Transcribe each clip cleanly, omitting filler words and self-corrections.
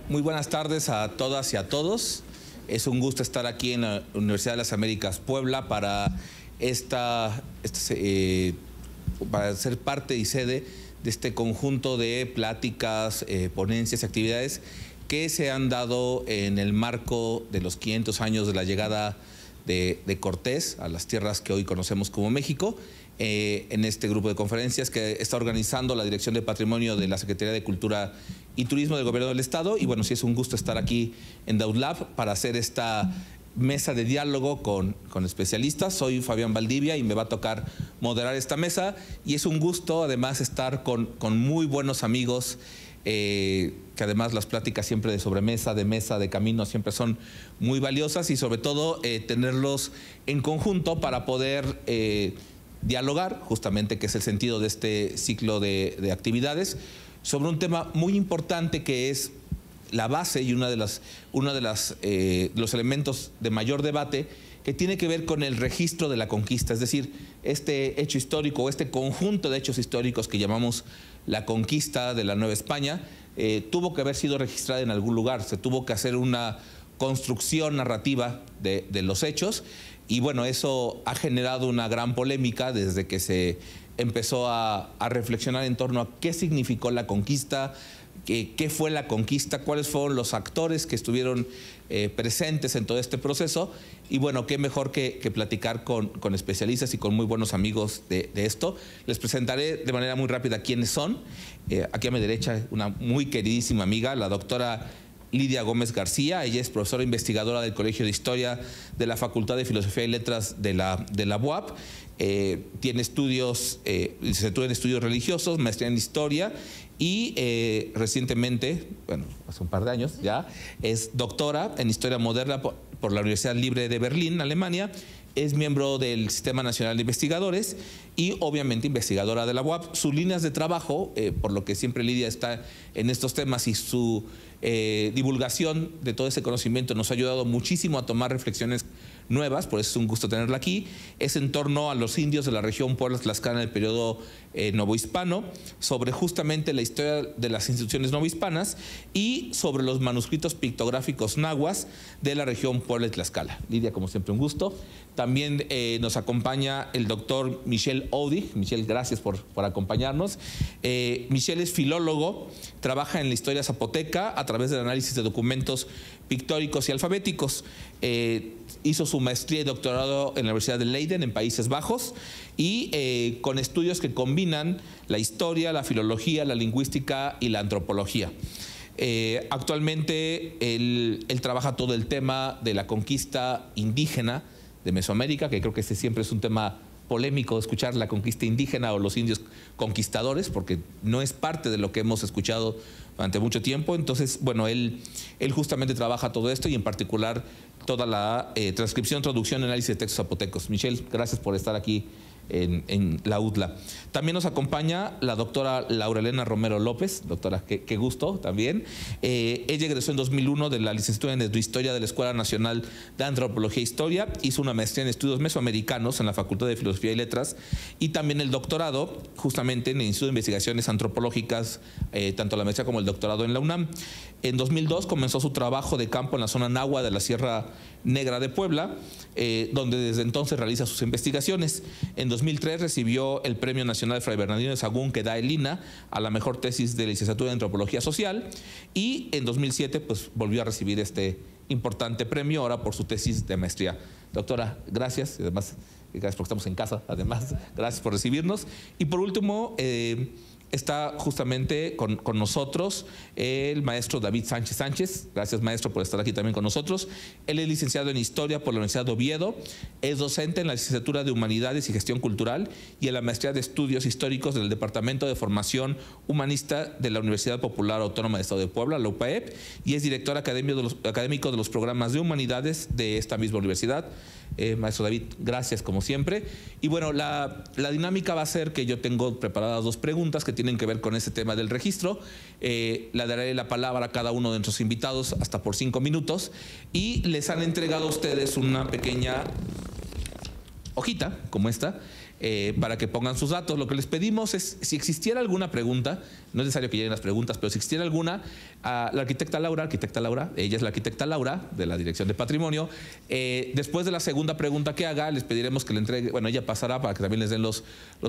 Muy buenas tardes a todas y a todos. Es un gusto estar aquí en la Universidad de las Américas Puebla para para ser parte y sede de este conjunto de pláticas, ponencias y actividades que se han dado en el marco de los 500 años de la llegada de Cortés a las tierras que hoy conocemos como México, en este grupo de conferencias que está organizando la Dirección de Patrimonio de la Secretaría de Cultura y Turismo del Gobierno del Estado. Y bueno, sí es un gusto estar aquí en DAUDLAB para hacer esta mesa de diálogo con especialistas. Soy Fabián Valdivia y me va a tocar moderar esta mesa, y es un gusto además estar con muy buenos amigos, que además las pláticas siempre de sobremesa, de mesa, de camino siempre son muy valiosas, y sobre todo tenerlos en conjunto para poder dialogar, justamente, que es el sentido de este ciclo de actividades, sobre un tema muy importante que es la base y uno de los elementos de mayor debate, que tiene que ver con el registro de la conquista, es decir, este hecho histórico o este conjunto de hechos históricos que llamamos la conquista de la Nueva España. Tuvo que haber sido registrada en algún lugar, se tuvo que hacer una construcción narrativa de los hechos, y bueno, eso ha generado una gran polémica desde que se empezó a reflexionar en torno a qué significó la conquista, qué fue la conquista, cuáles fueron los actores que estuvieron presentes en todo este proceso. Y bueno, qué mejor que platicar con especialistas y con muy buenos amigos de esto. Les presentaré de manera muy rápida quiénes son. Aquí a mi derecha, una muy queridísima amiga, la doctora Lidia Gómez García. Ella es profesora investigadora del Colegio de Historia de la Facultad de Filosofía y Letras de la UAP. Tiene estudios, licenciatura en estudios religiosos, maestría en historia, y recientemente, bueno, hace un par de años ya, es doctora en historia moderna por la Universidad Libre de Berlín, Alemania. Es miembro del Sistema Nacional de Investigadores y obviamente investigadora de la UAP. Sus líneas de trabajo, por lo que siempre Lidia está en estos temas, y su divulgación de todo ese conocimiento nos ha ayudado muchísimo a tomar reflexiones nuevas, por eso es un gusto tenerla aquí. Es en torno a los indios de la región Puebla-Tlaxcala en el periodo novohispano, sobre justamente la historia de las instituciones novohispanas y sobre los manuscritos pictográficos nahuas de la región Puebla y Tlaxcala. Lidia, como siempre, un gusto. También nos acompaña el doctor Michel Audig. Michel, gracias por acompañarnos. Michel es filólogo, trabaja en la historia zapoteca a través del análisis de documentos pictóricos y alfabéticos. Hizo su maestría y doctorado en la Universidad de Leiden, en Países Bajos, y con estudios que combinan la historia, la filología, la lingüística y la antropología. Actualmente él trabaja todo el tema de la conquista indígena de Mesoamérica, que creo que ese siempre es un tema polémico, escuchar la conquista indígena o los indios conquistadores, porque no es parte de lo que hemos escuchado durante mucho tiempo. Entonces, bueno, él justamente trabaja todo esto, y en particular toda la transcripción, traducción y análisis de textos zapotecos. Michel, gracias por estar aquí en la UDLA. También nos acompaña la doctora Laura Elena Romero López. Doctora, qué gusto también. Ella egresó en 2001 de la licenciatura en Historia de la Escuela Nacional de Antropología e Historia. Hizo una maestría en estudios mesoamericanos en la Facultad de Filosofía y Letras, y también el doctorado justamente en el Instituto de Investigaciones Antropológicas, tanto la maestría como el doctorado en la UNAM. En 2002 comenzó su trabajo de campo en la zona náhuatl de la Sierra Negra de Puebla, donde desde entonces realiza sus investigaciones. En 2003 recibió el Premio Nacional Fray Bernardino de Sahagún, que da el INAH, a la mejor tesis de licenciatura en Antropología Social, y en 2007 pues volvió a recibir este importante premio, ahora por su tesis de maestría. Doctora, gracias, y además gracias porque estamos en casa, además, gracias por recibirnos. Y por último, está justamente con nosotros el maestro David Sánchez Sánchez. Gracias, maestro, por estar aquí también con nosotros. Él es licenciado en Historia por la Universidad de Oviedo, es docente en la licenciatura de Humanidades y Gestión Cultural y en la maestría de Estudios Históricos del Departamento de Formación Humanista de la Universidad Popular Autónoma del Estado de Puebla, la UPAEP, y es director académico de los programas de Humanidades de esta misma universidad. Maestro David, gracias como siempre. Y bueno, la dinámica va a ser que yo tengo preparadas dos preguntas que tienen que ver con ese tema del registro. Le daré la palabra a cada uno de nuestros invitados hasta por 5 minutos, y les han entregado a ustedes una pequeña hojita como esta, para que pongan sus datos. Lo que les pedimos es, si existiera alguna pregunta, no es necesario que lleguen las preguntas, pero si existiera alguna, a la arquitecta Laura, ella es la arquitecta Laura de la Dirección de Patrimonio. Después de la segunda pregunta que haga, les pediremos que le entregue, bueno, ella pasará para que también les den los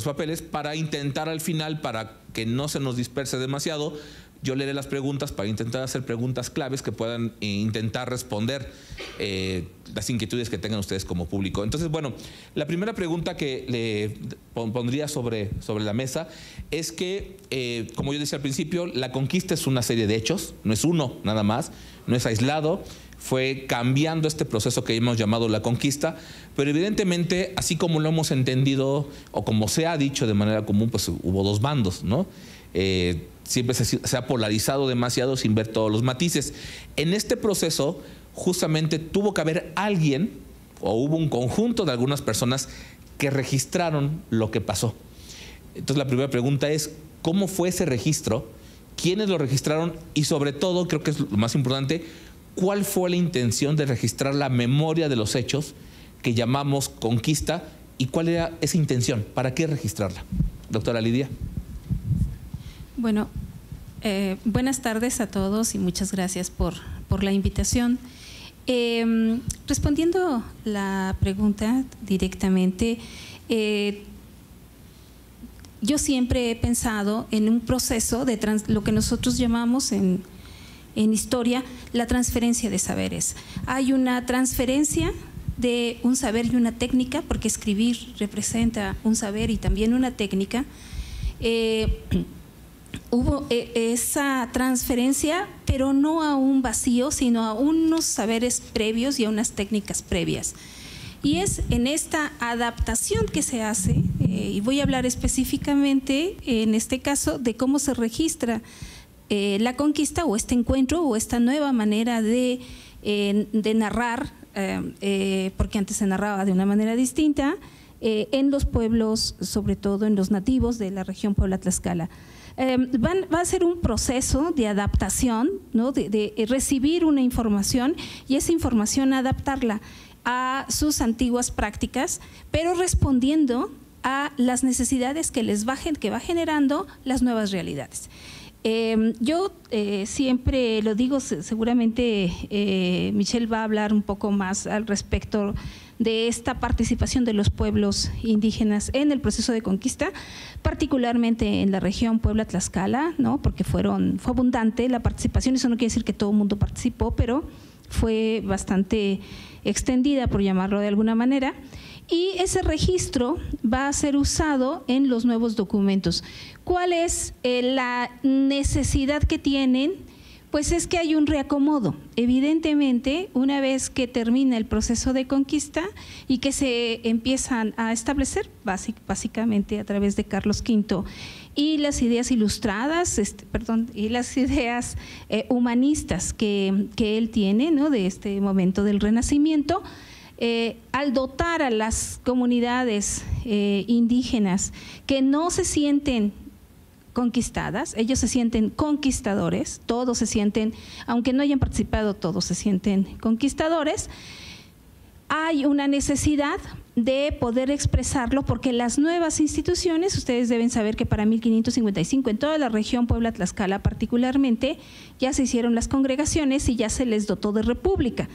papeles, para intentar al final, para que no se nos disperse demasiado, yo leeré las preguntas para intentar hacer preguntas claves que puedan intentar responder las inquietudes que tengan ustedes como público. Entonces, bueno, la primera pregunta que le pondría sobre la mesa es que, como yo decía al principio, la conquista es una serie de hechos, no es uno nada más, no es aislado, fue cambiando este proceso que hemos llamado la conquista, pero evidentemente, así como lo hemos entendido o como se ha dicho de manera común, pues hubo dos bandos, ¿no? Siempre se ha polarizado demasiado sin ver todos los matices. En este proceso, justamente tuvo que haber alguien, o hubo un conjunto de algunas personas que registraron lo que pasó. Entonces, la primera pregunta es, ¿cómo fue ese registro? ¿Quiénes lo registraron? Y sobre todo, creo que es lo más importante, ¿cuál fue la intención de registrar la memoria de los hechos que llamamos conquista? ¿Y cuál era esa intención? ¿Para qué registrarla? Doctora Lidia. Bueno, buenas tardes a todos y muchas gracias por la invitación. Respondiendo la pregunta directamente, yo siempre he pensado en un proceso de lo que nosotros llamamos en historia la transferencia de saberes. Hay una transferencia de un saber y una técnica, porque escribir representa un saber y también una técnica. Hubo esa transferencia, pero no a un vacío, sino a unos saberes previos y a unas técnicas previas. Y es en esta adaptación que se hace, y voy a hablar específicamente en este caso de cómo se registra la conquista o este encuentro o esta nueva manera de narrar, porque antes se narraba de una manera distinta, en los pueblos, sobre todo en los nativos de la región Puebla-Tlaxcala. Va a ser un proceso de adaptación, ¿no? de recibir una información y esa información adaptarla a sus antiguas prácticas, pero respondiendo a las necesidades que va generando las nuevas realidades. Yo siempre lo digo, seguramente Michelle va a hablar un poco más al respecto de esta participación de los pueblos indígenas en el proceso de conquista, particularmente en la región Puebla-Tlaxcala, ¿no? Porque fue abundante la participación. Eso no quiere decir que todo el mundo participó, pero fue bastante extendida, por llamarlo de alguna manera. Y ese registro va a ser usado en los nuevos documentos. ¿Cuál es la necesidad que tienen? Pues es que hay un reacomodo. Evidentemente, una vez que termina el proceso de conquista y que se empiezan a establecer, básicamente a través de Carlos V, y las ideas ilustradas, y las ideas humanistas que él tiene, ¿no? De este momento del Renacimiento, al dotar a las comunidades indígenas que no se sienten conquistadas, ellos se sienten conquistadores, todos se sienten, aunque no hayan participado, todos se sienten conquistadores. Hay una necesidad de poder expresarlo porque las nuevas instituciones, ustedes deben saber que para 1555 en toda la región Puebla-Tlaxcala particularmente, ya se hicieron las congregaciones y ya se les dotó de república.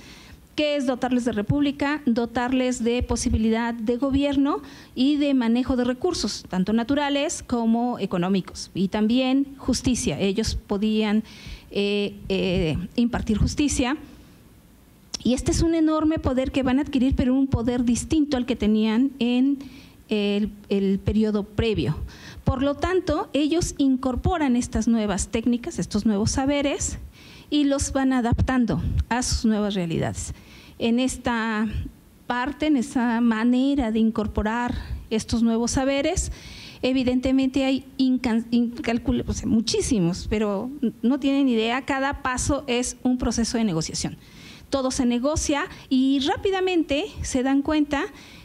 ¿Qué es dotarles de república? Dotarles de posibilidad de gobierno y de manejo de recursos, tanto naturales como económicos, y también justicia. Ellos podían impartir justicia, y este es un enorme poder que van a adquirir, pero un poder distinto al que tenían en el periodo previo. Por lo tanto, ellos incorporan estas nuevas técnicas, estos nuevos saberes, y los van adaptando a sus nuevas realidades. En esta parte, en esa manera de incorporar estos nuevos saberes, evidentemente hay incalculables, o sea, muchísimos, pero no tienen idea, cada paso es un proceso de negociación. Todo se negocia y rápidamente se dan cuenta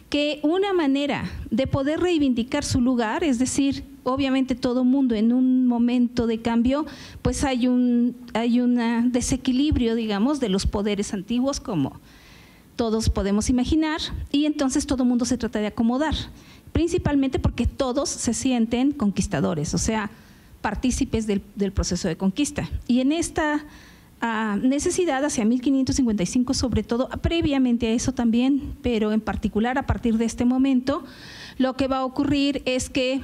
que una manera de poder reivindicar su lugar, es decir, obviamente todo mundo en un momento de cambio, pues hay un desequilibrio, digamos, de los poderes antiguos, como todos podemos imaginar, y entonces todo el mundo se trata de acomodar, principalmente porque todos se sienten conquistadores, o sea, partícipes del proceso de conquista. Y en esta necesidad hacia 1555, sobre todo, previamente a eso también, pero en particular a partir de este momento, lo que va a ocurrir es que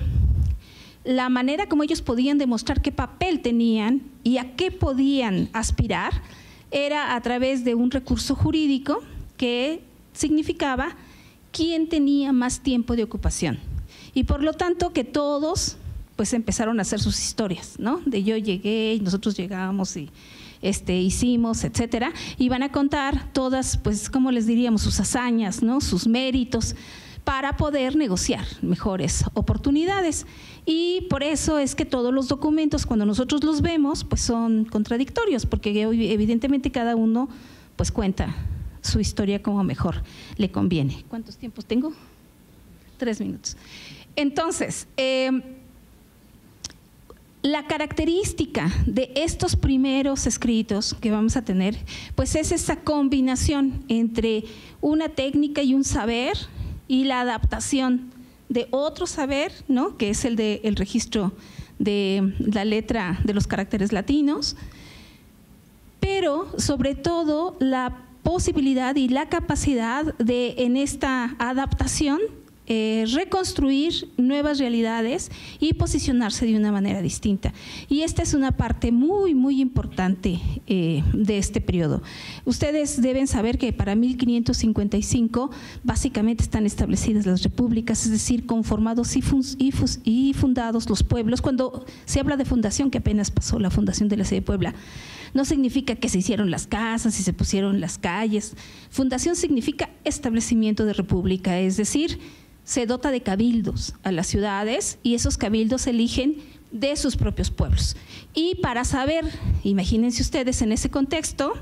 la manera como ellos podían demostrar qué papel tenían y a qué podían aspirar era a través de un recurso jurídico que significaba quién tenía más tiempo de ocupación. Y por lo tanto que todos pues empezaron a hacer sus historias, ¿no? De yo llegué y nosotros llegamos y hicimos, etcétera, y van a contar todas, pues, ¿cómo les diríamos? Sus hazañas, ¿no? Sus méritos, para poder negociar mejores oportunidades. Y por eso es que todos los documentos, cuando nosotros los vemos, pues son contradictorios, porque evidentemente cada uno pues cuenta su historia como mejor le conviene. ¿Cuántos tiempos tengo? 3 minutos. Entonces, la característica de estos primeros escritos que vamos a tener, pues es esa combinación entre una técnica y un saber y la adaptación de otro saber, ¿no? Que es el registro de la letra de los caracteres latinos, pero sobre todo la posibilidad y la capacidad de, en esta adaptación, reconstruir nuevas realidades y posicionarse de una manera distinta. Y esta es una parte muy, muy importante de este periodo. Ustedes deben saber que para 1555 básicamente están establecidas las repúblicas, es decir, conformados y fundados los pueblos. Cuando se habla de fundación, que apenas pasó la fundación de la ciudad de Puebla, no significa que se hicieron las casas y se pusieron las calles. Fundación significa establecimiento de república, es decir, se dota de cabildos a las ciudades y esos cabildos eligen de sus propios pueblos. Y para saber, imagínense ustedes en ese contexto,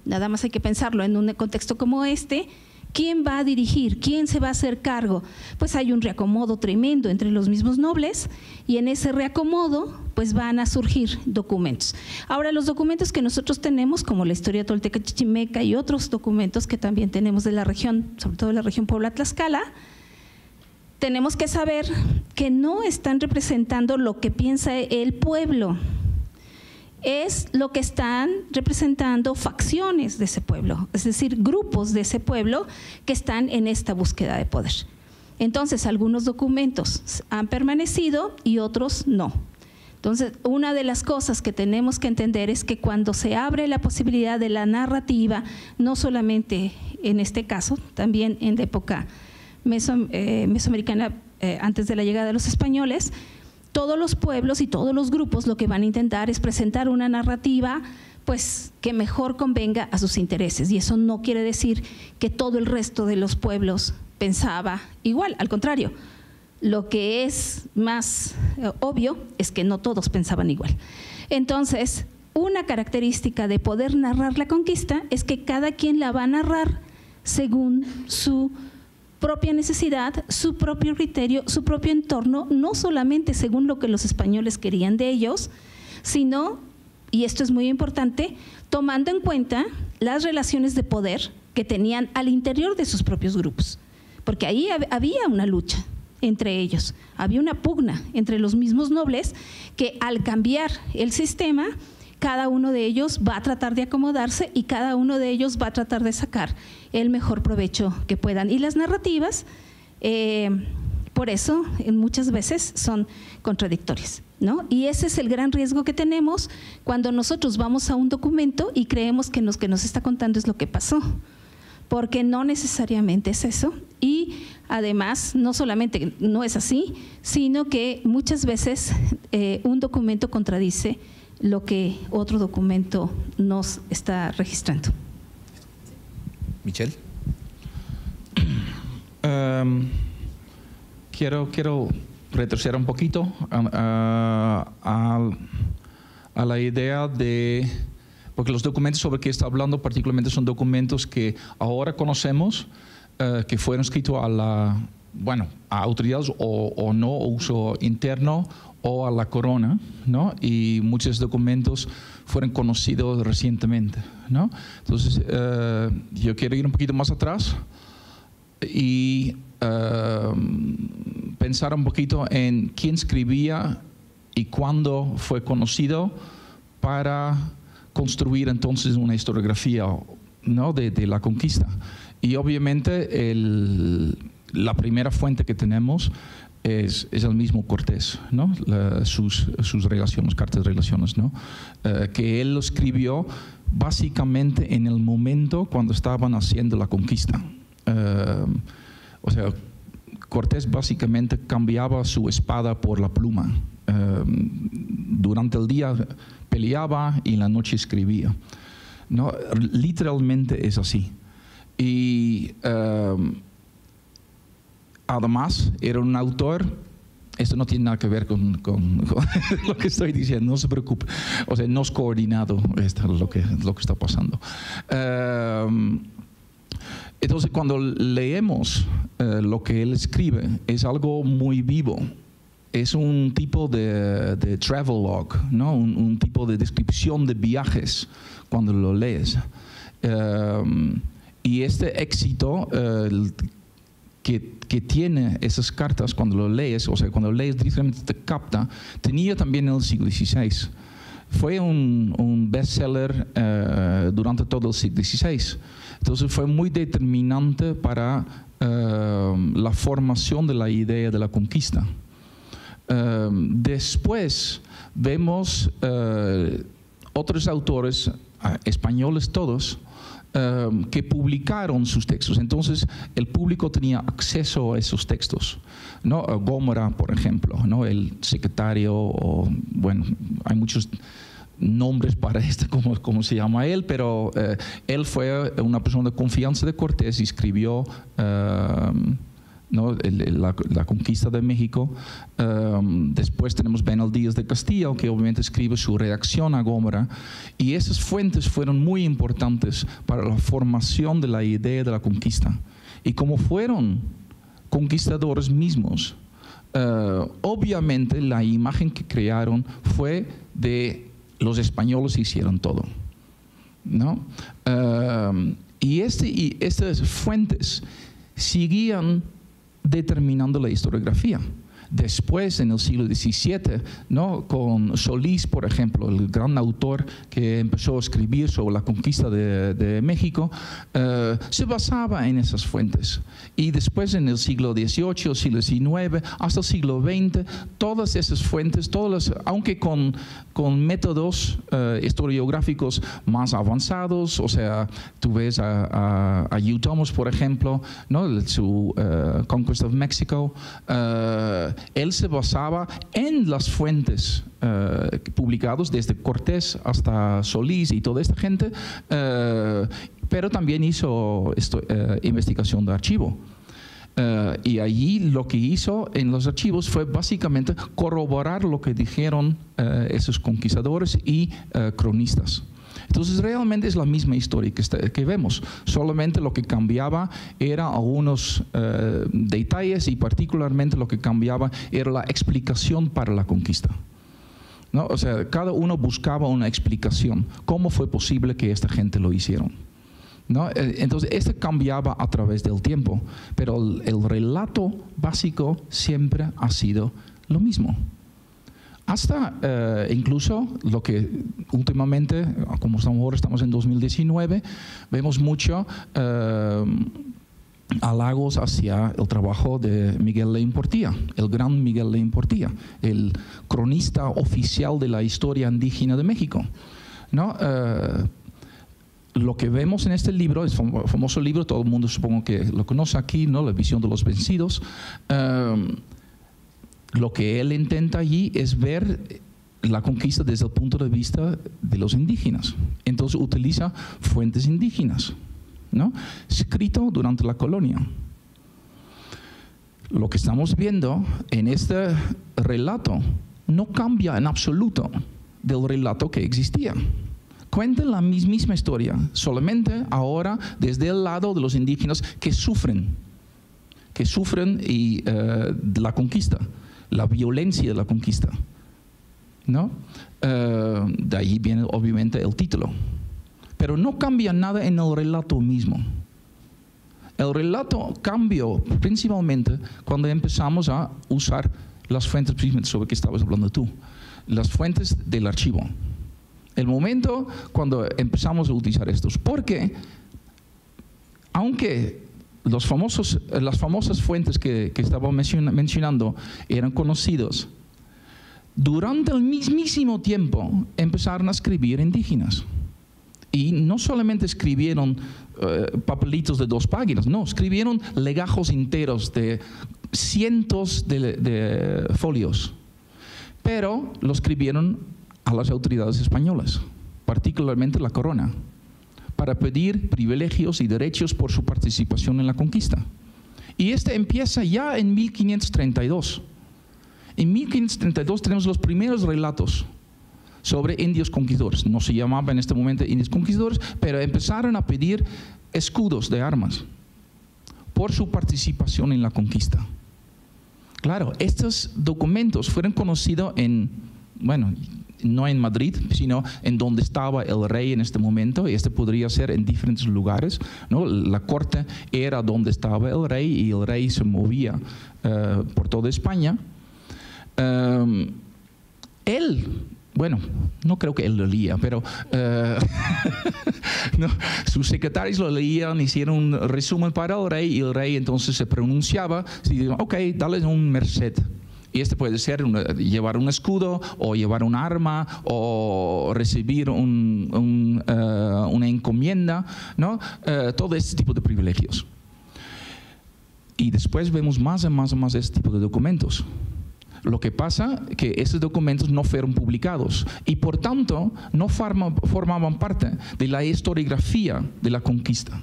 nada más hay que pensarlo en un contexto como este, ¿quién va a dirigir? ¿Quién se va a hacer cargo? Pues hay un reacomodo tremendo entre los mismos nobles y en ese reacomodo pues van a surgir documentos. Ahora, los documentos que nosotros tenemos, como la historia tolteca chichimeca y otros documentos que también tenemos de la región, sobre todo de la región Puebla-Tlaxcala, tenemos que saber que no están representando lo que piensa el pueblo, es lo que están representando facciones de ese pueblo, es decir, grupos de ese pueblo que están en esta búsqueda de poder. Entonces, algunos documentos han permanecido y otros no. Entonces, una de las cosas que tenemos que entender es que cuando se abre la posibilidad de la narrativa, no solamente en este caso, también en la época mesoamericana, antes de la llegada de los españoles, todos los pueblos y todos los grupos lo que van a intentar es presentar una narrativa pues que mejor convenga a sus intereses, y eso no quiere decir que todo el resto de los pueblos pensaba igual, al contrario, lo que es más obvio es que no todos pensaban igual. Entonces, una característica de poder narrar la conquista es que cada quien la va a narrar según su propia necesidad, su propio criterio, su propio entorno, no solamente según lo que los españoles querían de ellos, sino, y esto es muy importante, tomando en cuenta las relaciones de poder que tenían al interior de sus propios grupos, porque ahí había una lucha entre ellos, había una pugna entre los mismos nobles que al cambiar el sistema, cada uno de ellos va a tratar de acomodarse y cada uno de ellos va a tratar de sacar el mejor provecho que puedan. Y las narrativas, por eso, muchas veces son contradictorias, ¿no? Y ese es el gran riesgo que tenemos cuando nosotros vamos a un documento y creemos que lo que nos está contando es lo que pasó, porque no necesariamente es eso. Y además, no solamente no es así, sino que muchas veces un documento contradice lo que otro documento nos está registrando. Michelle. Quiero retroceder un poquito a la idea de, porque los documentos sobre que está hablando particularmente son documentos que ahora conocemos, que fueron escritos a la bueno, a autoridades o no uso interno o a la corona, ¿no? Y muchos documentos fueron conocidos recientemente, ¿no? Entonces, yo quiero ir un poquito más atrás y pensar un poquito en quién escribía y cuándo fue conocido para construir entonces una historiografía, ¿no? de la conquista. Y obviamente la primera fuente que tenemos es el mismo Cortés, ¿no? Sus relaciones, cartas de relaciones, ¿no? Que él lo escribió básicamente en el momento cuando estaban haciendo la conquista. O sea, Cortés básicamente cambiaba su espada por la pluma. Durante el día peleaba y en la noche escribía, ¿no? Literalmente es así. Y además era un autor, esto no tiene nada que ver con lo que estoy diciendo, no se preocupe, o sea, no es coordinado lo que está pasando. Entonces, cuando leemos lo que él escribe, es algo muy vivo. Es un tipo de travelogue, ¿no? Un tipo de descripción de viajes cuando lo lees. Y este éxito que tiene esas cartas cuando lo lees, o sea, cuando lo lees directamente te capta, tenía también en el siglo XVI. Fue un bestseller durante todo el siglo XVI. Entonces fue muy determinante para la formación de la idea de la conquista. Después vemos otros autores, españoles todos, que publicaron sus textos. Entonces el público tenía acceso a esos textos, ¿no? Gómora, por ejemplo, ¿no? El secretario, o, bueno, hay muchos nombres para cómo se llama él, pero él fue una persona de confianza de Cortés y escribió ¿no? la conquista de México. Después tenemos Bernal Díaz de Castillo, que obviamente escribe su reacción a Gómora, y esas fuentes fueron muy importantes para la formación de la idea de la conquista. Y como fueron conquistadores mismos, obviamente la imagen que crearon fue de los españoles hicieron todo, ¿no? Y estas fuentes seguían determinando la historiografía. Después, en el siglo XVII, ¿no? Con Solís, por ejemplo, el gran autor que empezó a escribir sobre la conquista de México, se basaba en esas fuentes. Y después, en el siglo XVIII, el siglo XIX, hasta el siglo XX, todas esas fuentes, aunque con métodos historiográficos más avanzados, o sea, tú ves a Hugh Thomas, por ejemplo, ¿no? Su Conquest of Mexico, él se basaba en las fuentes publicadas desde Cortés hasta Solís y toda esta gente, pero también hizo investigación de archivo. Y allí lo que hizo en los archivos fue básicamente corroborar lo que dijeron esos conquistadores y cronistas. Entonces realmente es la misma historia que vemos, solamente lo que cambiaba era algunos detalles, y particularmente lo que cambiaba era la explicación para la conquista, ¿no? O sea, cada uno buscaba una explicación, cómo fue posible que esta gente lo hicieron, ¿no? Entonces esto cambiaba a través del tiempo, pero el relato básico siempre ha sido lo mismo. Hasta incluso lo que últimamente, como ahora estamos en 2019, vemos mucho halagos hacia el trabajo de Miguel Layún Portilla, el gran Miguel Layún Portilla, el cronista oficial de la historia indígena de México, ¿no? Lo que vemos en este libro, es un famoso libro, todo el mundo supongo que lo conoce aquí, ¿no? La visión de los vencidos. Lo que él intenta allí es ver la conquista desde el punto de vista de los indígenas. Entonces utiliza fuentes indígenas, ¿no? Escrito durante la colonia. Lo que estamos viendo en este relato no cambia en absoluto del relato que existía. Cuenta la misma historia, solamente ahora desde el lado de los indígenas que sufren. que sufren la conquista, la violencia de la conquista, ¿no? De ahí viene obviamente el título. Pero no cambia nada en el relato mismo. El relato cambió principalmente cuando empezamos a usar las fuentes sobre que estabas hablando tú, las fuentes del archivo. El momento cuando empezamos a utilizar estos, porque aunque las famosas fuentes que estaba mencionando eran conocidos, durante el mismísimo tiempo empezaron a escribir indígenas. Y no solamente escribieron papelitos de 2 páginas, no, escribieron legajos enteros de cientos de folios. Pero lo escribieron a las autoridades españolas, particularmente la corona, para pedir privilegios y derechos por su participación en la conquista. Y empieza ya en 1532. En 1532 tenemos los primeros relatos sobre indios conquistadores. No se llamaban en este momento indios conquistadores, pero empezaron a pedir escudos de armas por su participación en la conquista. Claro, estos documentos fueron conocidos no en Madrid, sino en donde estaba el rey en este momento, y podría ser en diferentes lugares, ¿no? La corte era donde estaba el rey, y el rey se movía por toda España. No creo que él lo leía, pero no, sus secretarios lo leían, hicieron un resumen para el rey, y el rey entonces se pronunciaba, y dijo, ok, dale un merced. Y puede ser llevar un escudo, o llevar un arma, o recibir una encomienda, ¿no? Todo este tipo de privilegios. Y después vemos más y más este tipo de documentos. Lo que pasa es que esos documentos no fueron publicados y por tanto no formaban parte de la historiografía de la conquista.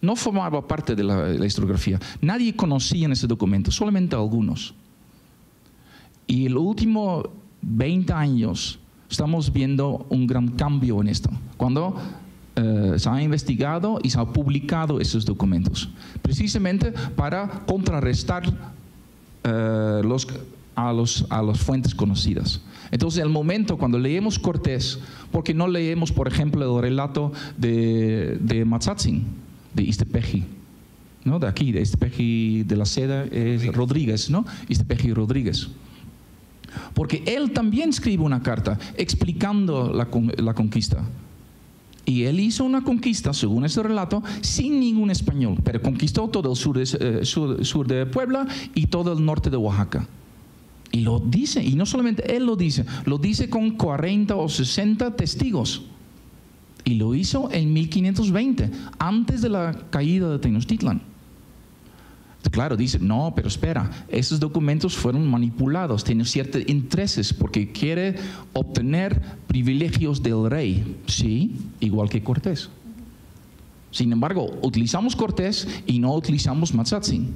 No formaba parte de la historiografía. Nadie conocía esos documentos, solamente algunos. Y en los últimos 20 años estamos viendo un gran cambio en esto, cuando se ha investigado y se ha publicado esos documentos, precisamente para contrarrestar a las fuentes conocidas. Entonces, el momento cuando leemos Cortés, porque no leemos, por ejemplo, el relato de Mazatzin, de Iztepeci, ¿no? De aquí, de Iztepeci de la Seda, es Rodríguez, ¿no? Iztepeci Rodríguez. Porque él también escribe una carta explicando la conquista. Y él hizo una conquista, según este relato, sin ningún español, pero conquistó todo el sur de Puebla y todo el norte de Oaxaca. Y lo dice, y no solamente él lo dice con 40 o 60 testigos. Y lo hizo en 1520, antes de la caída de Tenochtitlan. Claro, dice, no, pero espera, esos documentos fueron manipulados, tienen ciertos intereses porque quiere obtener privilegios del rey, sí, igual que Cortés. Sin embargo, utilizamos Cortés y no utilizamos Mazatzin.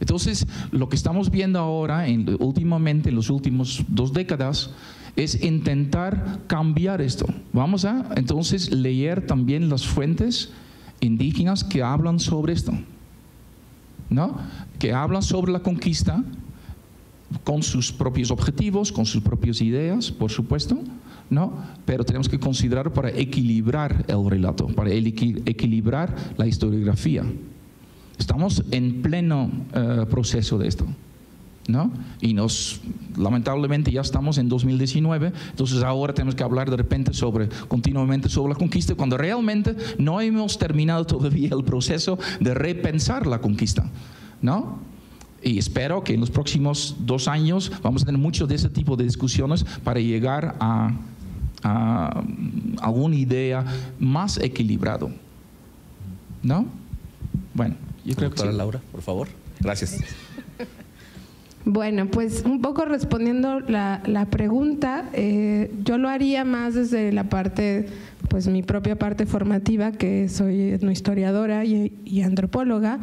Entonces, lo que estamos viendo ahora, últimamente, en las últimas 2 décadas, es intentar cambiar esto. Vamos a, entonces, leer también las fuentes indígenas que hablan sobre esto, ¿no? Que hablan sobre la conquista con sus propios objetivos, con sus propias ideas, por supuesto, ¿no? Pero tenemos que considerar para equilibrar el relato, para equilibrar la historiografía. Estamos en pleno proceso de esto, ¿no? Y lamentablemente ya estamos en 2019, entonces ahora tenemos que hablar de repente continuamente sobre la conquista, cuando realmente no hemos terminado todavía el proceso de repensar la conquista, ¿no? Y espero que en los próximos 2 años vamos a tener mucho de ese tipo de discusiones para llegar a alguna idea más equilibrado, ¿no? Bueno, yo creo que doctora Laura, por favor. Gracias. Bueno, pues un poco respondiendo la pregunta, yo lo haría más desde la parte, pues mi propia parte formativa, que soy etnohistoriadora y antropóloga.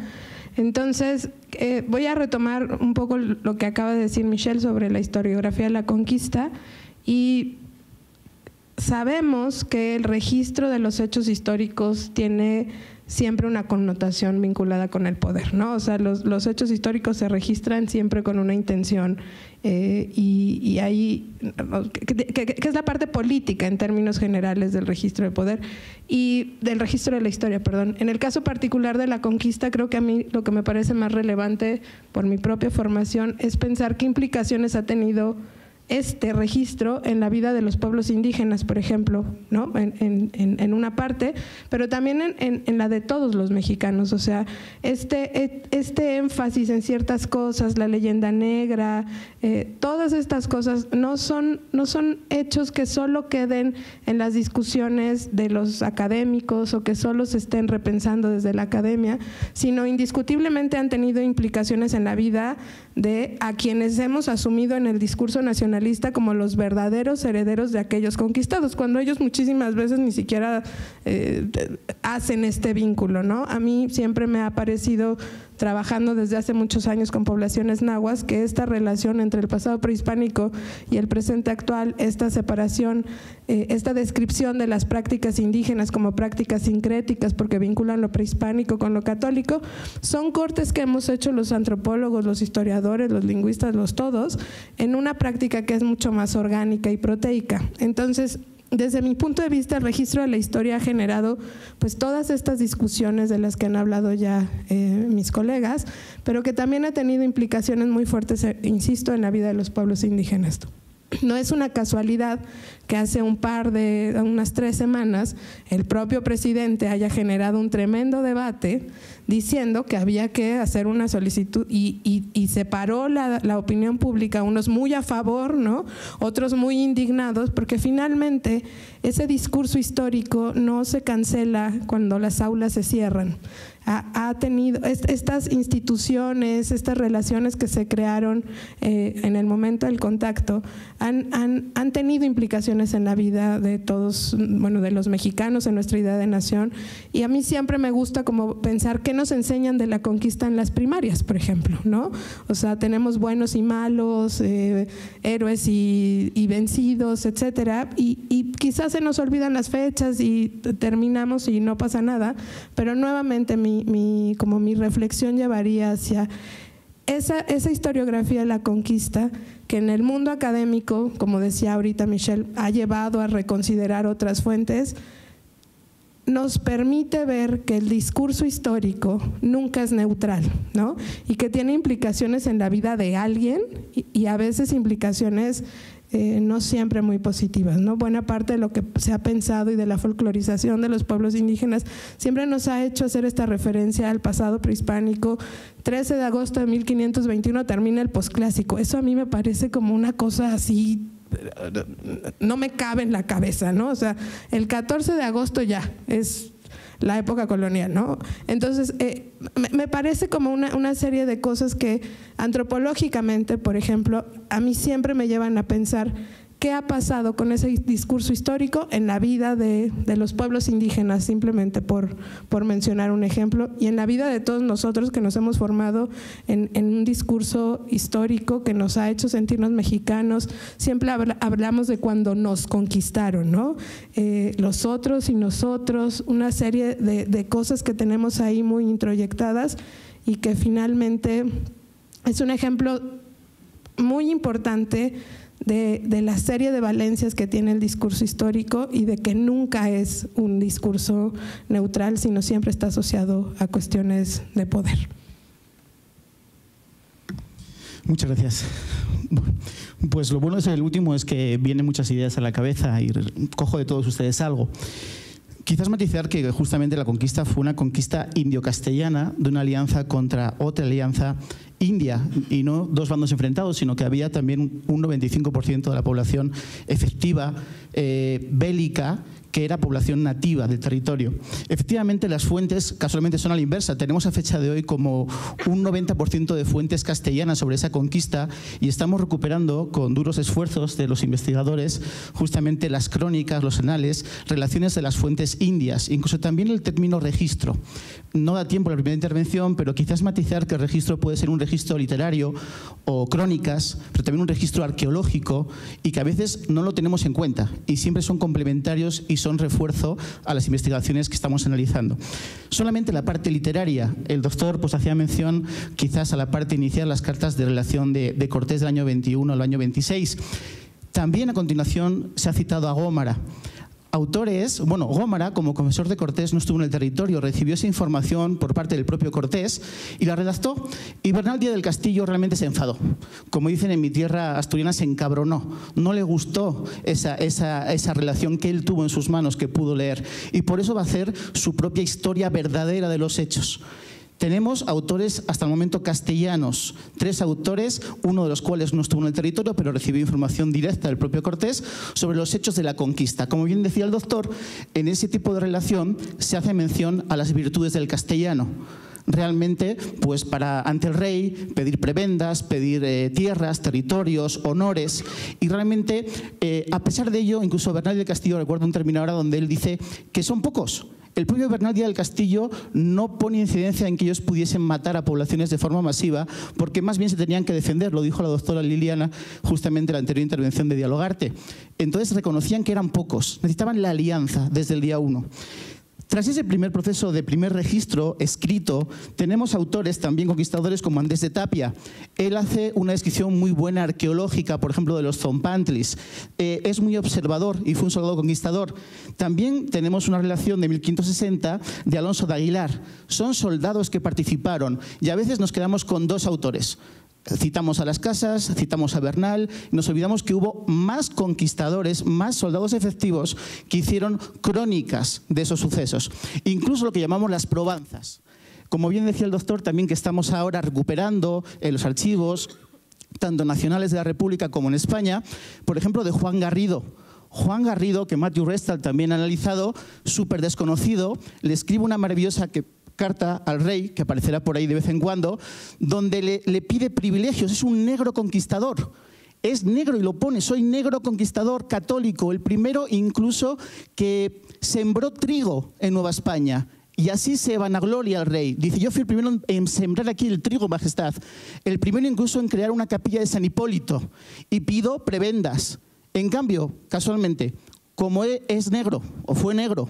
Entonces, voy a retomar un poco lo que acaba de decir Michelle sobre la historiografía de la conquista, y sabemos que el registro de los hechos históricos tiene siempre una connotación vinculada con el poder, ¿no? O sea, los hechos históricos se registran siempre con una intención y ahí, que es la parte política en términos generales del registro de poder y del registro de la historia, perdón. En el caso particular de la conquista, creo que a mí lo que me parece más relevante por mi propia formación es pensar qué implicaciones ha tenido este registro en la vida de los pueblos indígenas, por ejemplo, ¿no? En una parte, pero también en la de todos los mexicanos. O sea, este énfasis en ciertas cosas, la leyenda negra, todas estas cosas no son hechos que solo queden en las discusiones de los académicos o que solo se estén repensando desde la academia, sino indiscutiblemente han tenido implicaciones en la vida de a quienes hemos asumido en el discurso nacionalista como los verdaderos herederos de aquellos conquistados, cuando ellos muchísimas veces ni siquiera hacen este vínculo, ¿no? A mí siempre me ha parecido, trabajando desde hace muchos años con poblaciones nahuas, que esta relación entre el pasado prehispánico y el presente actual, esta separación, esta descripción de las prácticas indígenas como prácticas sincréticas porque vinculan lo prehispánico con lo católico, son cortes que hemos hecho los antropólogos, los historiadores, los lingüistas, los todos, en una práctica que es mucho más orgánica y proteica. Entonces, desde mi punto de vista, el registro de la historia ha generado pues todas estas discusiones de las que han hablado ya mis colegas, pero que también ha tenido implicaciones muy fuertes, insisto, en la vida de los pueblos indígenas. No es una casualidad que hace unas 3 semanas el propio presidente haya generado un tremendo debate diciendo que había que hacer una solicitud y separó la opinión pública, unos muy a favor, ¿no? Otros muy indignados, porque finalmente ese discurso histórico no se cancela cuando las aulas se cierran. Ha tenido estas instituciones, estas relaciones que se crearon en el momento del contacto, han tenido implicaciones en la vida de todos, bueno, de los mexicanos, en nuestra idea de nación. Y a mí siempre me gusta como pensar qué nos enseñan de la conquista en las primarias, por ejemplo, ¿no? O sea, tenemos buenos y malos, héroes y vencidos, etcétera, y quizás se nos olvidan las fechas y terminamos y no pasa nada, pero nuevamente mi reflexión llevaría hacia esa historiografía de la conquista que en el mundo académico, como decía ahorita Michelle, ha llevado a reconsiderar otras fuentes, nos permite ver que el discurso histórico nunca es neutral, ¿no? Y que tiene implicaciones en la vida de alguien y a veces implicaciones no siempre muy positivas, ¿no? Buena parte de lo que se ha pensado y de la folclorización de los pueblos indígenas siempre nos ha hecho hacer esta referencia al pasado prehispánico. 13 de agosto de 1521 termina el posclásico. Eso a mí me parece como una cosa así, no me cabe en la cabeza, ¿no? O sea, el 14 de agosto ya es la época colonial, ¿no? Entonces, me parece como una serie de cosas que antropológicamente, por ejemplo, a mí siempre me llevan a pensar qué ha pasado con ese discurso histórico en la vida de los pueblos indígenas, simplemente por mencionar un ejemplo, y en la vida de todos nosotros que nos hemos formado en un discurso histórico que nos ha hecho sentirnos mexicanos. Siempre hablamos de cuando nos conquistaron, ¿no? Los otros y nosotros, una serie de cosas que tenemos ahí muy introyectadas y que finalmente es un ejemplo muy importante de la serie de valencias que tiene el discurso histórico y de que nunca es un discurso neutral, sino siempre está asociado a cuestiones de poder. Muchas gracias. Pues lo bueno de ser el último es que vienen muchas ideas a la cabeza y cojo de todos ustedes algo. Quizás matizar que justamente la conquista fue una conquista indio-castellana de una alianza contra otra alianza india, y no dos bandos enfrentados, sino que había también un 95% de la población efectiva bélica que era población nativa del territorio. Efectivamente, las fuentes casualmente son a la inversa. Tenemos a fecha de hoy como un 90% de fuentes castellanas sobre esa conquista y estamos recuperando con duros esfuerzos de los investigadores justamente las crónicas, los anales, relaciones de las fuentes indias, incluso también el término registro. No da tiempo a la primera intervención, pero quizás matizar que el registro puede ser un registro literario o crónicas, pero también un registro arqueológico y que a veces no lo tenemos en cuenta y siempre son complementarios y son refuerzo a las investigaciones que estamos analizando. Solamente la parte literaria, el doctor pues hacía mención quizás a la parte inicial, las cartas de relación de Cortés del año 21 al año 26. También a continuación se ha citado a Gómara. Autores, bueno, Gómara, como confesor de Cortés, no estuvo en el territorio, recibió esa información por parte del propio Cortés y la redactó. Y Bernal Díaz del Castillo realmente se enfadó. Como dicen en mi tierra asturiana, se encabronó. No le gustó esa relación que él tuvo en sus manos, que pudo leer. Y por eso va a hacer su propia historia verdadera de los hechos. Tenemos autores hasta el momento castellanos, 3 autores, uno de los cuales no estuvo en el territorio, pero recibió información directa del propio Cortés sobre los hechos de la conquista. Como bien decía el doctor, en ese tipo de relación se hace mención a las virtudes del castellano. Realmente, pues ante el rey, pedir prebendas, pedir tierras, territorios, honores, y realmente, a pesar de ello, incluso Bernal del Castillo, recuerdo un término ahora donde él dice que son pocos. El propio Bernal Díaz del Castillo no pone incidencia en que ellos pudiesen matar a poblaciones de forma masiva, porque más bien se tenían que defender, lo dijo la doctora Liliana justamente en la anterior intervención de Dialogarte. Entonces reconocían que eran pocos, necesitaban la alianza desde el día 1. Tras ese primer proceso de primer registro escrito, tenemos autores también conquistadores como Andrés de Tapia. Él hace una descripción muy buena arqueológica, por ejemplo, de los zompantlis. Es muy observador y fue un soldado conquistador. También tenemos una relación de 1560 de Alonso de Aguilar. Son soldados que participaron y a veces nos quedamos con 2 autores. Citamos a Las Casas, citamos a Bernal, y nos olvidamos que hubo más conquistadores, más soldados efectivos que hicieron crónicas de esos sucesos. Incluso lo que llamamos las probanzas. Como bien decía el doctor, también que estamos ahora recuperando en los archivos, tanto nacionales de la República como en España, por ejemplo, de Juan Garrido. Juan Garrido, que Matthew Restal también ha analizado, súper desconocido, le escribe una maravillosa carta al rey, que aparecerá por ahí de vez en cuando, donde le pide privilegios. Es un negro conquistador. Es negro y lo pone, soy negro conquistador católico, el primero incluso que sembró trigo en Nueva España. Y así se vanagloria al rey. Dice, yo fui el primero en sembrar aquí el trigo, majestad. El primero incluso en crear una capilla de San Hipólito. Y pido prebendas. En cambio, casualmente, como es negro, o fue negro,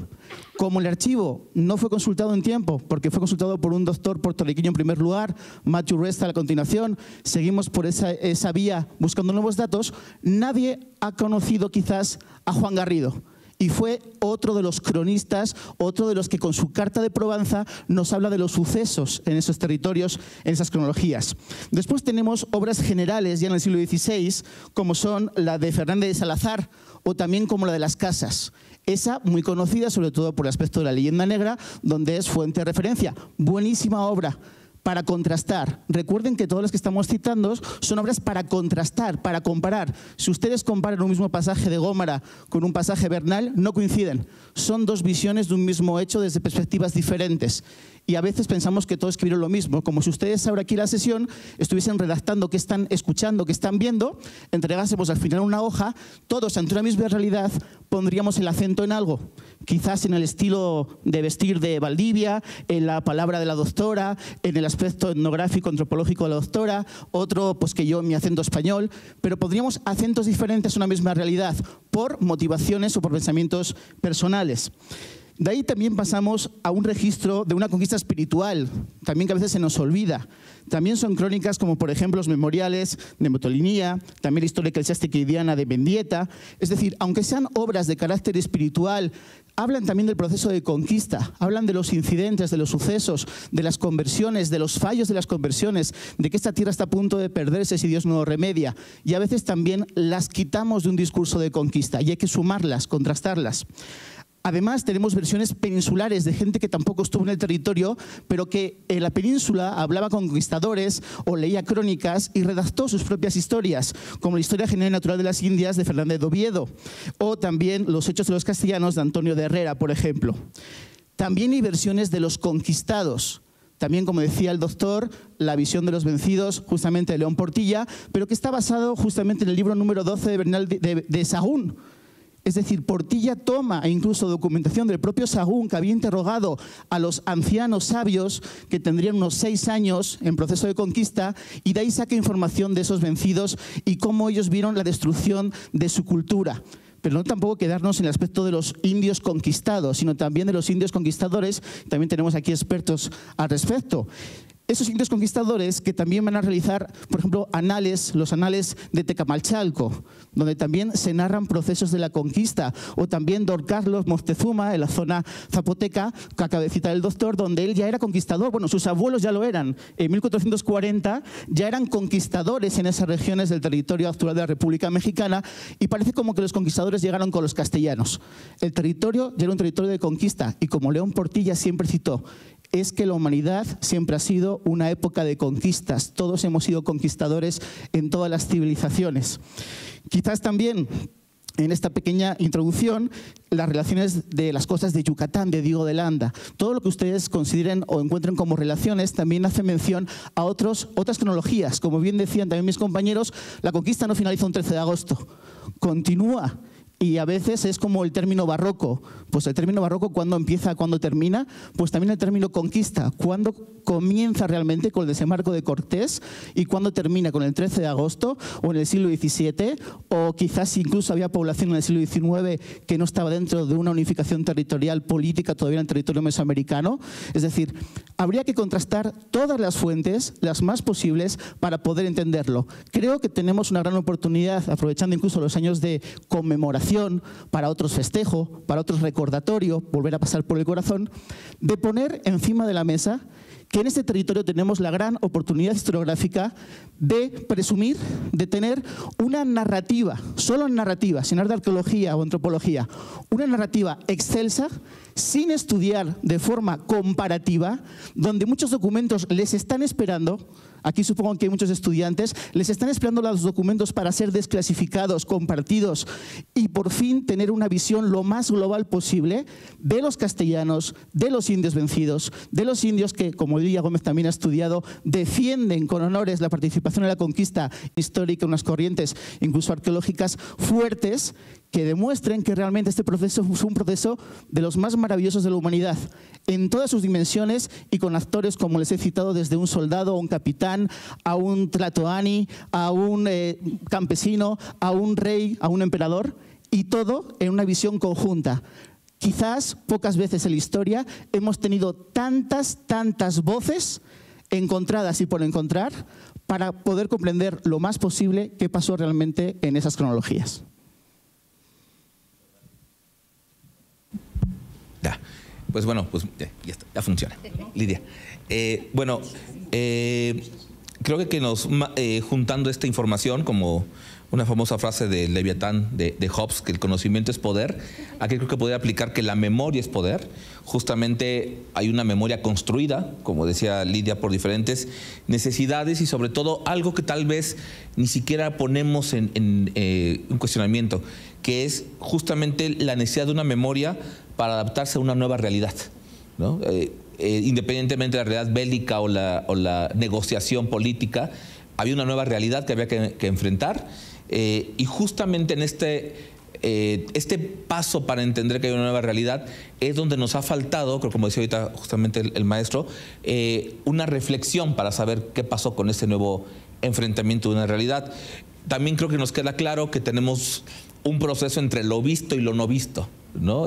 como el archivo no fue consultado en tiempo, porque fue consultado por un doctor puertorriqueño en primer lugar, Matthew Restal a continuación, seguimos por esa vía buscando nuevos datos, nadie ha conocido quizás a Juan Garrido. Y fue otro de los cronistas, otro de los que con su carta de Probanza nos habla de los sucesos en esos territorios, en esas cronologías. Después tenemos obras generales ya en el siglo XVI, como son la de Fernández de Salazar o también como la de Las Casas. Esa muy conocida sobre todo por el aspecto de la leyenda negra, donde es fuente de referencia. Buenísima obra. Para contrastar. Recuerden que todas las que estamos citando son obras para contrastar, para comparar. Si ustedes comparan un mismo pasaje de Gómara con un pasaje Bernal, no coinciden. Son 2 visiones de un mismo hecho desde perspectivas diferentes. Y a veces pensamos que todos escribieron lo mismo, como si ustedes ahora aquí en la sesión estuviesen redactando qué están escuchando, qué están viendo, entregásemos al final una hoja, todos ante una misma realidad pondríamos el acento en algo. Quizás en el estilo de vestir de Valdivia, en la palabra de la doctora, en el aspecto etnográfico, antropológico de la doctora, otro pues que yo en mi acento español, pero pondríamos acentos diferentes a una misma realidad por motivaciones o por pensamientos personales. De ahí también pasamos a un registro de una conquista espiritual, también que a veces se nos olvida. También son crónicas como, por ejemplo, los memoriales de Motolinía, también la historia eclesiástica y diana de Mendieta. Es decir, aunque sean obras de carácter espiritual, hablan también del proceso de conquista, hablan de los incidentes, de los sucesos, de las conversiones, de los fallos de las conversiones, de que esta tierra está a punto de perderse si Dios no lo remedia. Y a veces también las quitamos de un discurso de conquista y hay que sumarlas, contrastarlas. Además, tenemos versiones peninsulares de gente que tampoco estuvo en el territorio, pero que en la península hablaba con conquistadores o leía crónicas y redactó sus propias historias, como la Historia General y Natural de las Indias de Fernández de Oviedo, o también Los Hechos de los Castellanos de Antonio de Herrera, por ejemplo. También hay versiones de los conquistados. También, como decía el doctor, la visión de los vencidos, justamente de León Portilla, pero que está basado justamente en el libro número 12 de Bernal de Sahagún. Es decir, Portilla toma incluso documentación del propio Sahagún, que había interrogado a los ancianos sabios que tendrían unos 6 años en proceso de conquista, y de ahí saca información de esos vencidos y cómo ellos vieron la destrucción de su cultura. pero no tampoco quedarnos en el aspecto de los indios conquistados, sino también de los indios conquistadores. También tenemos aquí expertos al respecto. Esos indios conquistadores que también van a realizar, por ejemplo, los anales de Tecamachalco, donde también se narran procesos de la conquista, o también Don Carlos Moctezuma, en la zona zapoteca, que acaba de citar el doctor, donde él ya era conquistador. Bueno, sus abuelos ya lo eran. En 1440 ya eran conquistadores en esas regiones del territorio actual de la República Mexicana, y parece como que los conquistadores llegaron con los castellanos. El territorio ya era un territorio de conquista, y como León Portilla siempre citó, es que la humanidad siempre ha sido una época de conquistas. Todos hemos sido conquistadores en todas las civilizaciones. Quizás también, en esta pequeña introducción, las relaciones de las costas de Yucatán, de Diego de Landa. Todo lo que ustedes consideren o encuentren como relaciones también hace mención a otras cronologías. Como bien decían también mis compañeros, la conquista no finaliza un 13 de agosto, continúa. Y a veces es como el término barroco. Pues el término barroco, ¿cuándo empieza, cuándo termina? Pues también el término conquista. ¿Cuándo comienza realmente con el desembarco de Cortés y cuándo termina con el 13 de agosto o en el siglo XVII? O quizás incluso había población en el siglo XIX que no estaba dentro de una unificación territorial política todavía en el territorio mesoamericano. Es decir, habría que contrastar todas las fuentes, las más posibles, para poder entenderlo. Creo que tenemos una gran oportunidad, aprovechando incluso los años de conmemoración, para otros festejos, para otros recordatorios, volver a pasar por el corazón, de poner encima de la mesa que en este territorio tenemos la gran oportunidad historiográfica de presumir, de tener una narrativa, solo narrativa, sin hablar de arqueología o antropología, una narrativa excelsa, sin estudiar de forma comparativa, donde muchos documentos les están esperando. Aquí supongo que hay muchos estudiantes, les están esperando los documentos para ser desclasificados, compartidos y por fin tener una visión lo más global posible de los castellanos, de los indios vencidos, de los indios que, como Lidia Gómez también ha estudiado, defienden con honores la participación en la conquista histórica, unas corrientes incluso arqueológicas fuertes que demuestren que realmente este proceso fue un proceso de los más maravillosos de la humanidad, en todas sus dimensiones y con actores, como les he citado, desde un soldado, a un capitán, a un tlatoani, a un campesino, a un rey, a un emperador, y todo en una visión conjunta. Quizás pocas veces en la historia hemos tenido tantas voces encontradas y por encontrar para poder comprender lo más posible qué pasó realmente en esas cronologías. Pues bueno, pues ya está, ya funciona. Lidia. Creo que nos juntando esta información, como una famosa frase de Leviatán de Hobbes, que el conocimiento es poder, aquí creo que podría aplicar que la memoria es poder. Justamente hay una memoria construida, como decía Lidia, por diferentes necesidades y sobre todo algo que tal vez ni siquiera ponemos en un cuestionamiento, que es justamente la necesidad de una memoria para adaptarse a una nueva realidad, ¿no? Independientemente de la realidad bélica o la negociación política, había una nueva realidad que había que enfrentar, y justamente en este paso para entender que hay una nueva realidad es donde nos ha faltado, creo, como decía ahorita justamente el maestro, una reflexión para saber qué pasó con ese nuevo enfrentamiento de una realidad. También creo que nos queda claro que tenemos un proceso entre lo visto y lo no visto, ¿no?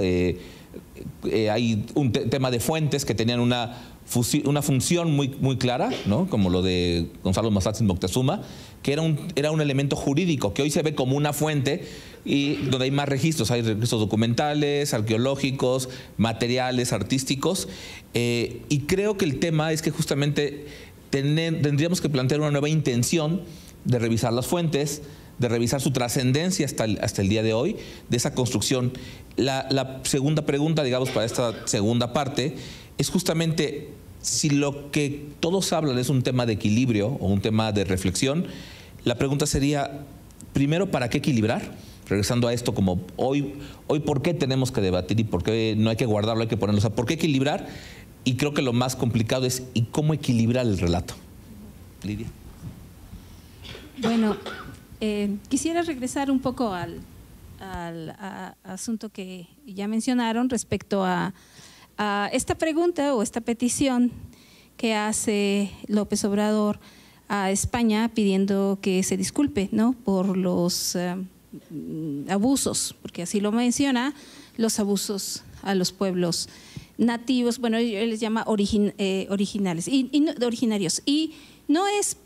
Hay un tema de fuentes que tenían una función muy clara, ¿no? Como lo de Gonzalo Mazatzin Moctezuma, que era un elemento jurídico que hoy se ve como una fuente y donde hay más registros. Hay registros documentales, arqueológicos, materiales, artísticos, y creo que el tema es que justamente tendríamos que plantear una nueva intención de revisar las fuentes, de revisar su trascendencia hasta el día de hoy, de esa construcción. La segunda pregunta, digamos, para esta segunda parte, es justamente si lo que todos hablan es un tema de equilibrio o un tema de reflexión, la pregunta sería, primero, ¿para qué equilibrar? Regresando a esto, como hoy ¿por qué tenemos que debatir y por qué no hay que guardarlo, hay que ponerlo? O sea, ¿por qué equilibrar? Y creo que lo más complicado es ¿y cómo equilibrar el relato? Lidia. Bueno, quisiera regresar un poco al asunto que ya mencionaron respecto a esta pregunta o esta petición que hace López Obrador a España pidiendo que se disculpe, ¿no?, por los abusos, porque así lo menciona, los abusos a los pueblos nativos, bueno, él les llama originales originarios. Y no es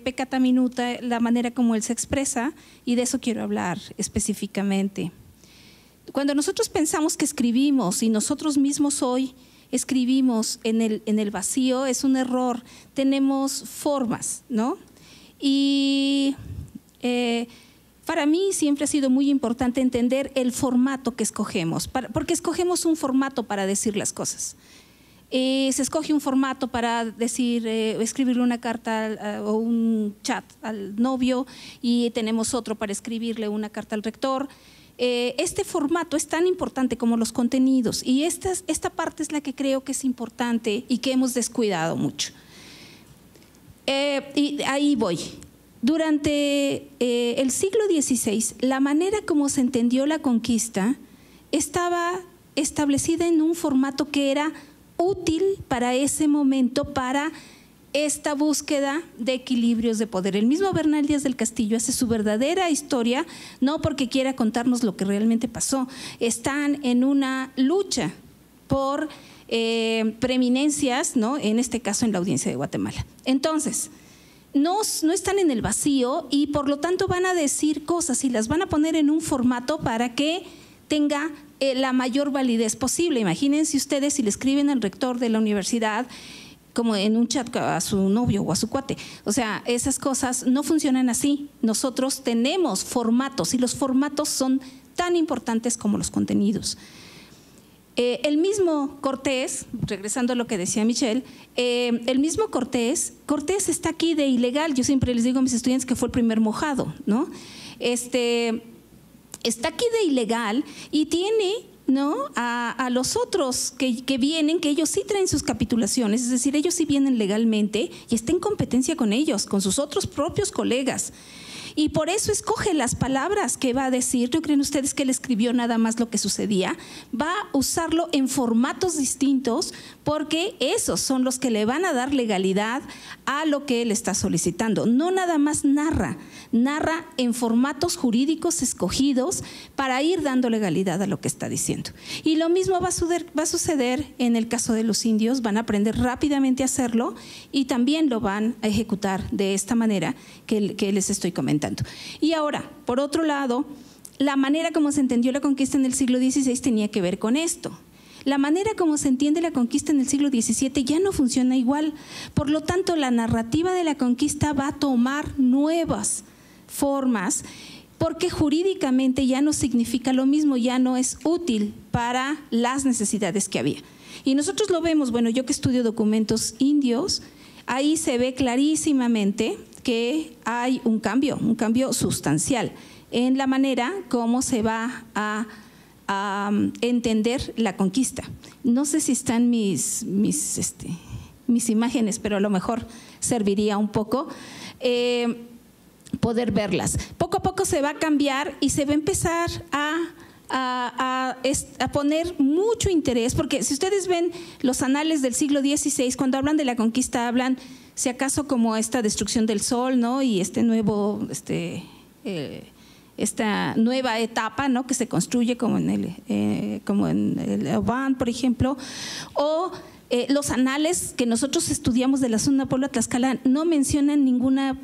peccata minuta la manera como él se expresa, y de eso quiero hablar específicamente. Cuando nosotros pensamos que escribimos y nosotros mismos hoy escribimos en el vacío, es un error. Tenemos formas, ¿no? Y para mí siempre ha sido muy importante entender el formato que escogemos, porque escogemos un formato para decir las cosas. Se escoge un formato para decir, escribirle una carta o un chat al novio, y tenemos otro para escribirle una carta al rector. Este formato es tan importante como los contenidos, y esta parte es la que creo que es importante y que hemos descuidado mucho. Y ahí voy. Durante el siglo XVI, la manera como se entendió la conquista estaba establecida en un formato que era útil para ese momento, para esta búsqueda de equilibrios de poder. El mismo Bernal Díaz del Castillo hace su verdadera historia, no porque quiera contarnos lo que realmente pasó. Están en una lucha por preeminencias, ¿no? En este caso en la Audiencia de Guatemala. Entonces, no están en el vacío, y por lo tanto van a decir cosas y las van a poner en un formato para que tenga la mayor validez posible. Imagínense ustedes si le escriben al rector de la universidad como en un chat a su novio o a su cuate. O sea, esas cosas no funcionan así. Nosotros tenemos formatos, y los formatos son tan importantes como los contenidos. El mismo Cortés, regresando a lo que decía Michelle, el mismo Cortés está aquí de ilegal. Yo siempre les digo a mis estudiantes que fue el primer mojado, ¿no? Está aquí de ilegal y tiene, ¿no?, a los otros que vienen, que ellos sí traen sus capitulaciones, es decir, ellos sí vienen legalmente y está en competencia con ellos, con sus otros propios colegas. Y por eso escoge las palabras que va a decir. ¿No creen ustedes que él escribió nada más lo que sucedía? Va a usarlo en formatos distintos, porque esos son los que le van a dar legalidad a lo que él está solicitando. No nada más narra en formatos jurídicos escogidos para ir dando legalidad a lo que está diciendo. Y lo mismo va a suceder en el caso de los indios. Van a aprender rápidamente a hacerlo y también lo van a ejecutar de esta manera que les estoy comentando. Y ahora, por otro lado, la manera como se entendió la conquista en el siglo XVI tenía que ver con esto. La manera como se entiende la conquista en el siglo XVII ya no funciona igual. Por lo tanto, la narrativa de la conquista va a tomar nuevas formas, porque jurídicamente ya no significa lo mismo, ya no es útil para las necesidades que había. Y nosotros lo vemos, bueno, yo que estudio documentos indios, ahí se ve clarísimamente que hay un cambio sustancial en la manera como se va a entender la conquista. No sé si están mis imágenes, pero a lo mejor serviría un poco poder verlas. Poco a poco se va a cambiar y se va a empezar a poner mucho interés, porque si ustedes ven los anales del siglo XVI, cuando hablan de la conquista hablan, si acaso, como esta destrucción del sol, ¿no?, y esta nueva etapa, ¿no?, que se construye como en el Oban, por ejemplo, o los anales que nosotros estudiamos de la zona Puebla-Tlaxcala no mencionan ninguna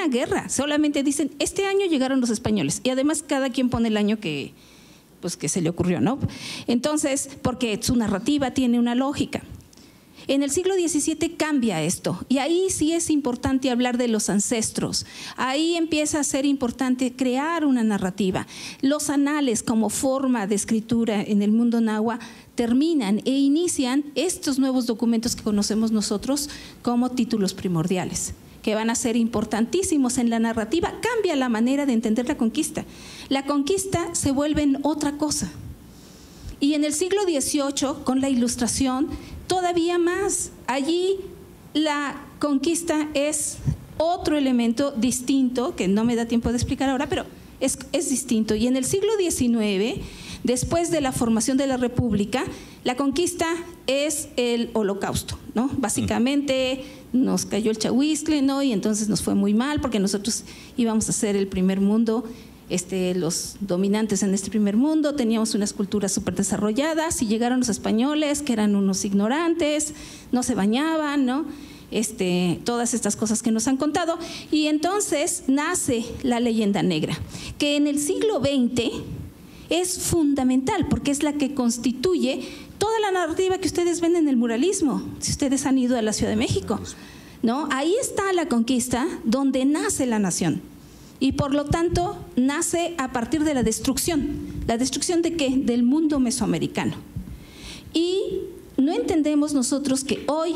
guerra, solamente dicen este año llegaron los españoles, y además cada quien pone el año que se le ocurrió, ¿no? Entonces, porque su narrativa tiene una lógica. En el siglo XVII cambia esto, y ahí sí es importante hablar de los ancestros. Ahí empieza a ser importante crear una narrativa. Los anales como forma de escritura en el mundo nahua terminan e inician estos nuevos documentos que conocemos nosotros como títulos primordiales, que van a ser importantísimos en la narrativa. Cambia la manera de entender la conquista. La conquista se vuelve en otra cosa. Y en el siglo XVIII, con la Ilustración, todavía más. Allí la conquista es otro elemento distinto, que no me da tiempo de explicar ahora, pero es distinto. Y en el siglo XIX, después de la formación de la República, la conquista es el Holocausto, ¿no? Básicamente nos cayó el Chahuizcle, ¿no?, y entonces nos fue muy mal porque nosotros íbamos a ser el primer mundo los dominantes en este primer mundo, teníamos unas culturas súper desarrolladas, y llegaron los españoles, que eran unos ignorantes, no se bañaban, ¿no? Todas estas cosas que nos han contado, y entonces nace la leyenda negra, que en el siglo XX es fundamental, porque es la que constituye toda la narrativa que ustedes ven en el muralismo, si ustedes han ido a la Ciudad de México, ¿no? Ahí está la conquista, donde nace la nación. Y por lo tanto, nace a partir de la destrucción. ¿La destrucción de qué? Del mundo mesoamericano. Y no entendemos nosotros que hoy,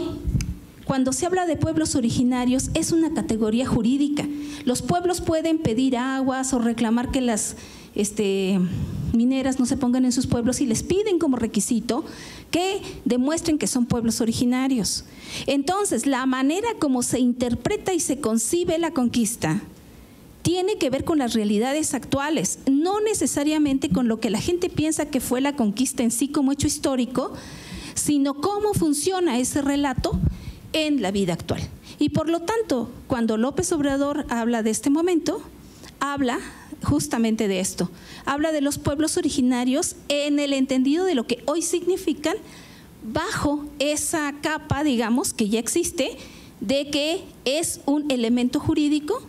cuando se habla de pueblos originarios, es una categoría jurídica. Los pueblos pueden pedir aguas o reclamar que las mineras no se pongan en sus pueblos, y les piden como requisito que demuestren que son pueblos originarios. Entonces, la manera como se interpreta y se concibe la conquista tiene que ver con las realidades actuales, no necesariamente con lo que la gente piensa que fue la conquista en sí como hecho histórico, sino cómo funciona ese relato en la vida actual. Y por lo tanto, cuando López Obrador habla de este momento, habla justamente de esto, habla de los pueblos originarios en el entendido de lo que hoy significan, bajo esa capa, digamos, que ya existe, de que es un elemento jurídico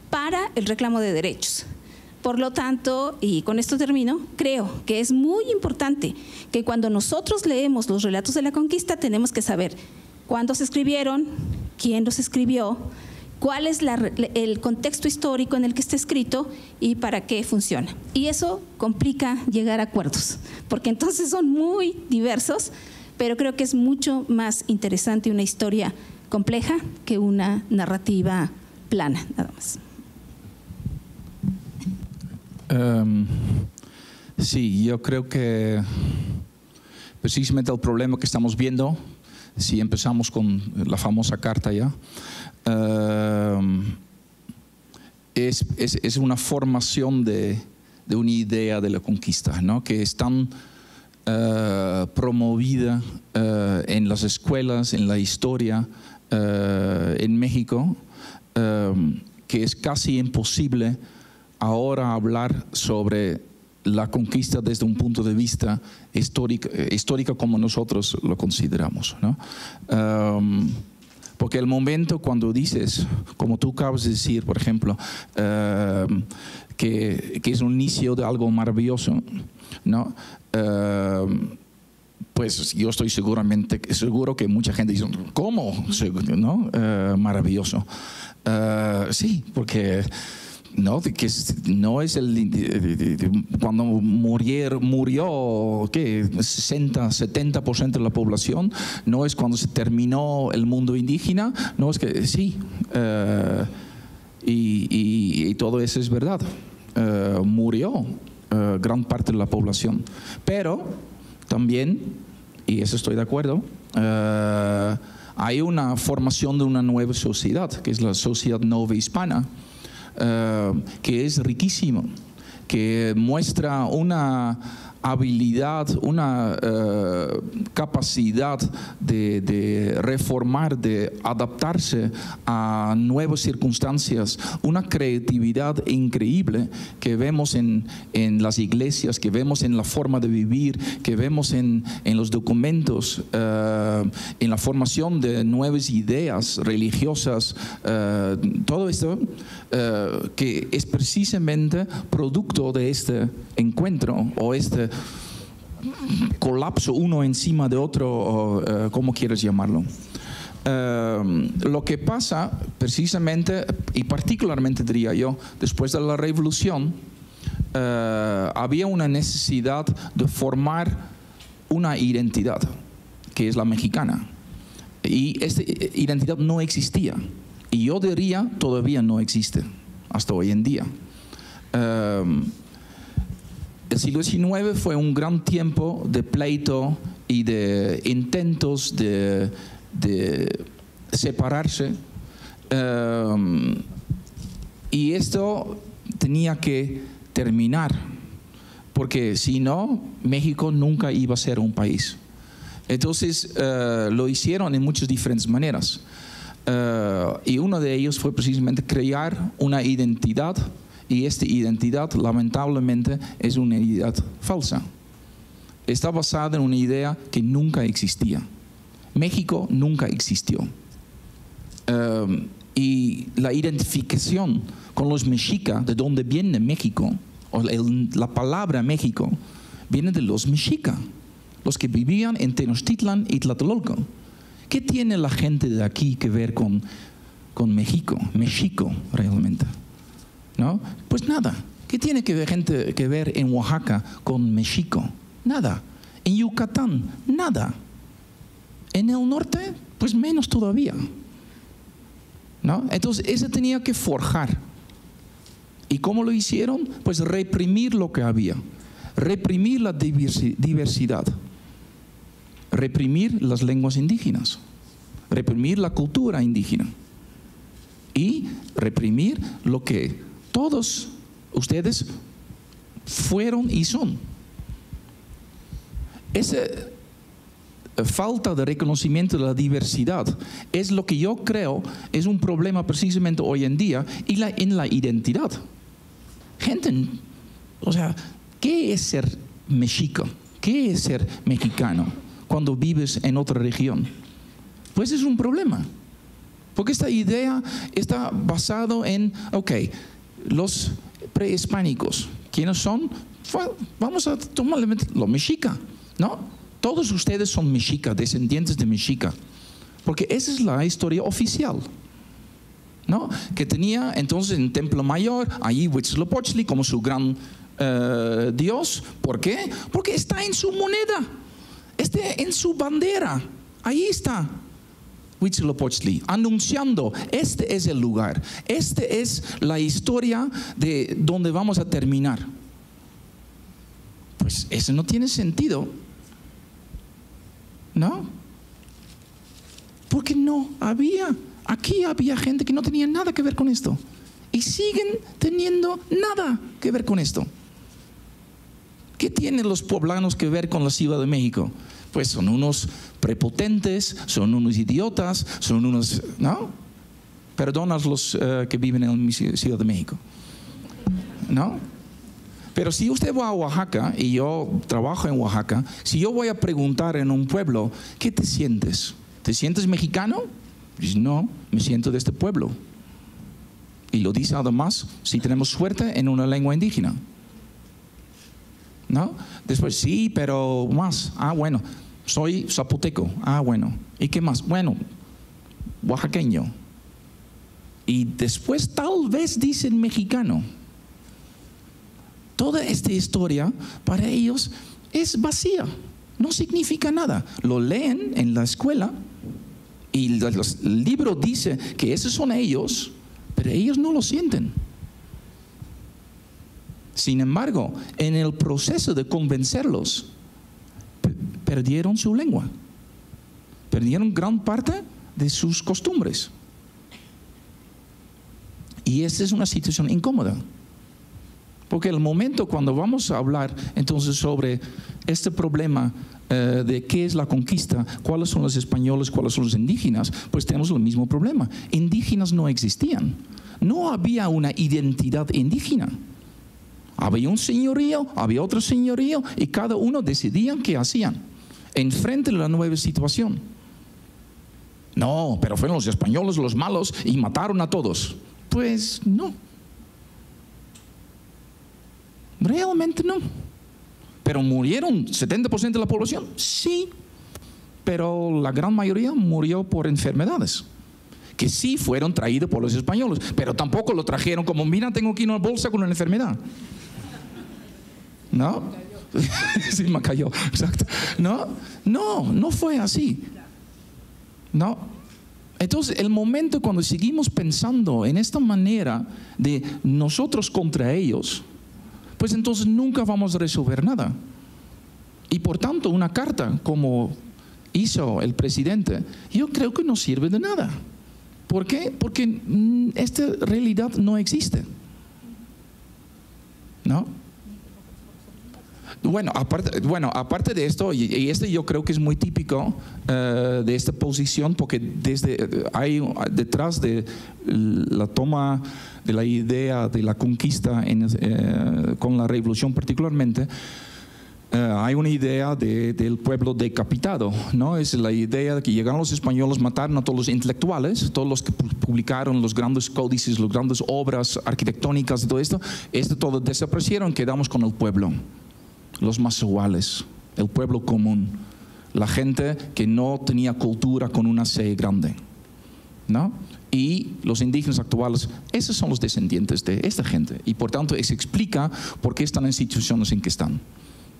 para el reclamo de derechos. Por lo tanto, y con esto termino, creo que es muy importante que cuando nosotros leemos los relatos de la conquista, tenemos que saber cuándo se escribieron, quién los escribió, cuál es el contexto histórico en el que está escrito y para qué funciona. Y eso complica llegar a acuerdos, porque entonces son muy diversos, pero creo que es mucho más interesante una historia compleja que una narrativa plana, nada más. Sí, yo creo que precisamente el problema que estamos viendo, si empezamos con la famosa carta ya, es una formación de una idea de la conquista, ¿no? Que es tan promovida en las escuelas, en la historia, en México, que es casi imposible ahora hablar sobre la conquista desde un punto de vista histórico como nosotros lo consideramos, ¿no? Porque el momento cuando dices, como tú acabas de decir, por ejemplo, que es un inicio de algo maravilloso, ¿no? Pues yo estoy seguro que mucha gente dice, ¿cómo? ¿No? Maravilloso. Sí, porque no, que no es cuando murió ¿qué? 60-70% de la población, no es cuando se terminó el mundo indígena, no es que sí, y todo eso es verdad, murió gran parte de la población, pero también, y eso estoy de acuerdo, hay una formación de una nueva sociedad, que es la sociedad nova hispana, que es riquísimo, que muestra una habilidad, una capacidad de reformar, de adaptarse a nuevas circunstancias, una creatividad increíble que vemos en las iglesias, que vemos en la forma de vivir, que vemos en los documentos, en la formación de nuevas ideas religiosas, todo esto que es precisamente producto de este encuentro o este colapso uno encima de otro, o como quieras llamarlo. Lo que pasa precisamente, y particularmente diría yo, después de la revolución, había una necesidad de formar una identidad, que es la mexicana. Y esta identidad no existía. Y yo diría, todavía no existe, hasta hoy en día. El siglo XIX fue un gran tiempo de pleito y de intentos de separarse. Y esto tenía que terminar, porque si no, México nunca iba a ser un país. Entonces lo hicieron en muchas diferentes maneras. Y uno de ellos fue precisamente crear una identidad y esta identidad lamentablemente es una identidad falsa. Está basada en una idea que nunca existía. México nunca existió. Y la identificación con los mexicas, de donde viene México, o la palabra México, viene de los mexicas, los que vivían en Tenochtitlan y Tlatelolco. ¿Qué tiene la gente de aquí que ver con México? México realmente, ¿no? Pues nada. ¿Qué tiene gente que ver en Oaxaca con México? Nada. En Yucatán, nada. En el norte, pues menos todavía, ¿no? Entonces, eso tenía que forjar. ¿Y cómo lo hicieron? Pues reprimir lo que había. Reprimir la diversidad. Reprimir las lenguas indígenas. Reprimir la cultura indígena. Y reprimir lo que todos ustedes fueron y son. Esa falta de reconocimiento de la diversidad es lo que yo creo es un problema precisamente hoy en día y en la identidad. Gente, o sea, ¿qué es ser mexica? ¿Qué es ser mexicano cuando vives en otra región? Pues es un problema. Porque esta idea está basada en, ok, los prehispánicos, ¿quiénes son? Vamos a tomar los mexicas, ¿no? Todos ustedes son mexicas, descendientes de mexica, porque esa es la historia oficial, ¿no? Que tenía entonces en Templo Mayor, allí Huitzilopochtli como su gran dios. ¿Por qué? Porque está en su moneda, en su bandera, ahí está Huitzilopochtli, anunciando, este es el lugar, esta es la historia de donde vamos a terminar. Pues eso no tiene sentido, ¿no? Porque aquí había gente que no tenía nada que ver con esto, y siguen teniendo nada que ver con esto. ¿Qué tienen los poblanos que ver con la Ciudad de México? Pues son unos prepotentes, son unos idiotas, son unos, ¿no? Perdón a los que viven en la Ciudad de México, ¿no? Pero si usted va a Oaxaca, y yo trabajo en Oaxaca, si yo voy a preguntar en un pueblo, ¿qué te sientes? ¿Te sientes mexicano? Pues no, me siento de este pueblo. Y lo dice además, si tenemos suerte, en una lengua indígena, ¿no? Después, sí, pero más. Ah, bueno, soy zapoteco. Ah, bueno. ¿Y qué más? Bueno, oaxaqueño. Y después tal vez dicen mexicano. Toda esta historia para ellos es vacía. No significa nada. Lo leen en la escuela y el libro dice que esos son ellos, pero ellos no lo sienten. Sin embargo, en el proceso de convencerlos, perdieron su lengua. Perdieron gran parte de sus costumbres. Y esta es una situación incómoda. Porque el momento cuando vamos a hablar entonces sobre este problema de qué es la conquista, cuáles son los españoles, cuáles son los indígenas, pues tenemos el mismo problema. Indígenas no existían. No había una identidad indígena. Había un señorío, había otro señorío, y cada uno decidía qué hacían enfrente de la nueva situación. No, pero fueron los españoles los malos y mataron a todos. Pues no. Realmente no. ¿Pero murieron 70% de la población? Sí. Pero la gran mayoría murió por enfermedades, que sí fueron traídas por los españoles, pero tampoco lo trajeron como, mira, tengo aquí una bolsa con una enfermedad. ¿No? Sí, me cayó, exacto. No fue así. No. Entonces, el momento cuando seguimos pensando en esta manera de nosotros contra ellos, pues entonces nunca vamos a resolver nada. Y por tanto, una carta como hizo el presidente, yo creo que no sirve de nada. ¿Por qué? Porque esta realidad no existe. ¿No? Bueno, aparte de esto, y este yo creo que es muy típico de esta posición, porque hay detrás de la toma de la idea de la conquista con la revolución particularmente, hay una idea del pueblo decapitado, ¿no? Es la idea de que llegaron los españoles, mataron a todos los intelectuales, todos los que publicaron los grandes códices, las grandes obras arquitectónicas, todo esto todo desaparecieron, quedamos con el pueblo, los mazahuales, el pueblo común, la gente que no tenía cultura con una C grande, ¿no? Y los indígenas actuales, esos son los descendientes de esta gente, y por tanto se explica por qué están en situaciones en que están,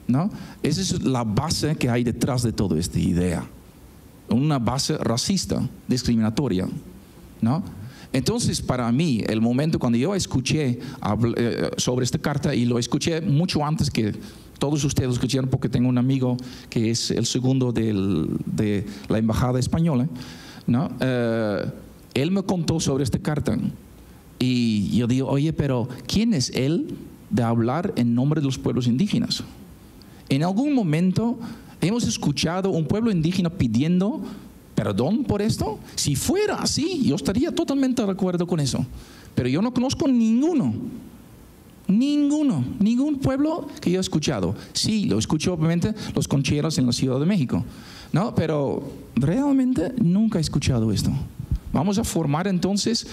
¿no? Esa es la base que hay detrás de toda esta idea, una base racista, discriminatoria, ¿no? Entonces, para mí, el momento cuando yo escuché sobre esta carta, y lo escuché mucho antes que todos ustedes escucharon, porque tengo un amigo que es el segundo de la embajada española, ¿no? Él me contó sobre esta carta y yo digo, oye, pero ¿quién es él de hablar en nombre de los pueblos indígenas? En algún momento hemos escuchado un pueblo indígena pidiendo perdón por esto. Si fuera así, yo estaría totalmente de acuerdo con eso. Pero yo no conozco ningún pueblo que yo he escuchado. Sí, lo escucho obviamente los concheros en la Ciudad de México, ¿no? Pero realmente nunca he escuchado esto. Vamos a formar entonces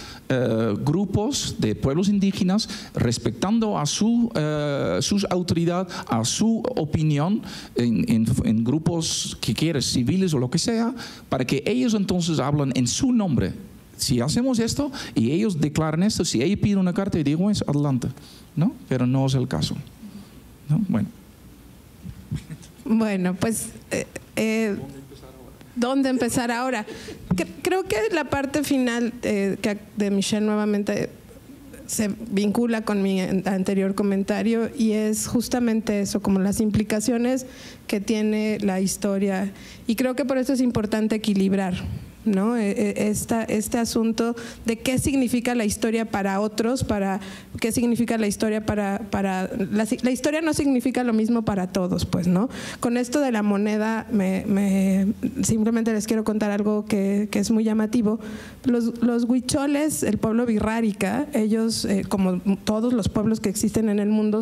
grupos de pueblos indígenas respetando a su autoridad, a su opinión, en grupos que quieras, civiles o lo que sea, para que ellos entonces hablen en su nombre. Si hacemos esto y ellos declaran esto, si ellos piden una carta y digo, es adelante, ¿no? Pero no es el caso, ¿no? Bueno, pues ¿dónde empezar ahora? Creo que la parte final de Michelle nuevamente se vincula con mi anterior comentario, y es justamente eso, como las implicaciones que tiene la historia, y creo que por eso es importante equilibrar, ¿no? Este asunto de qué significa la historia para otros, qué significa la historia la historia no significa lo mismo para todos, pues, ¿no? Con esto de la moneda, simplemente les quiero contar algo que es muy llamativo. Los huicholes, el pueblo birrárica, ellos, como todos los pueblos que existen en el mundo,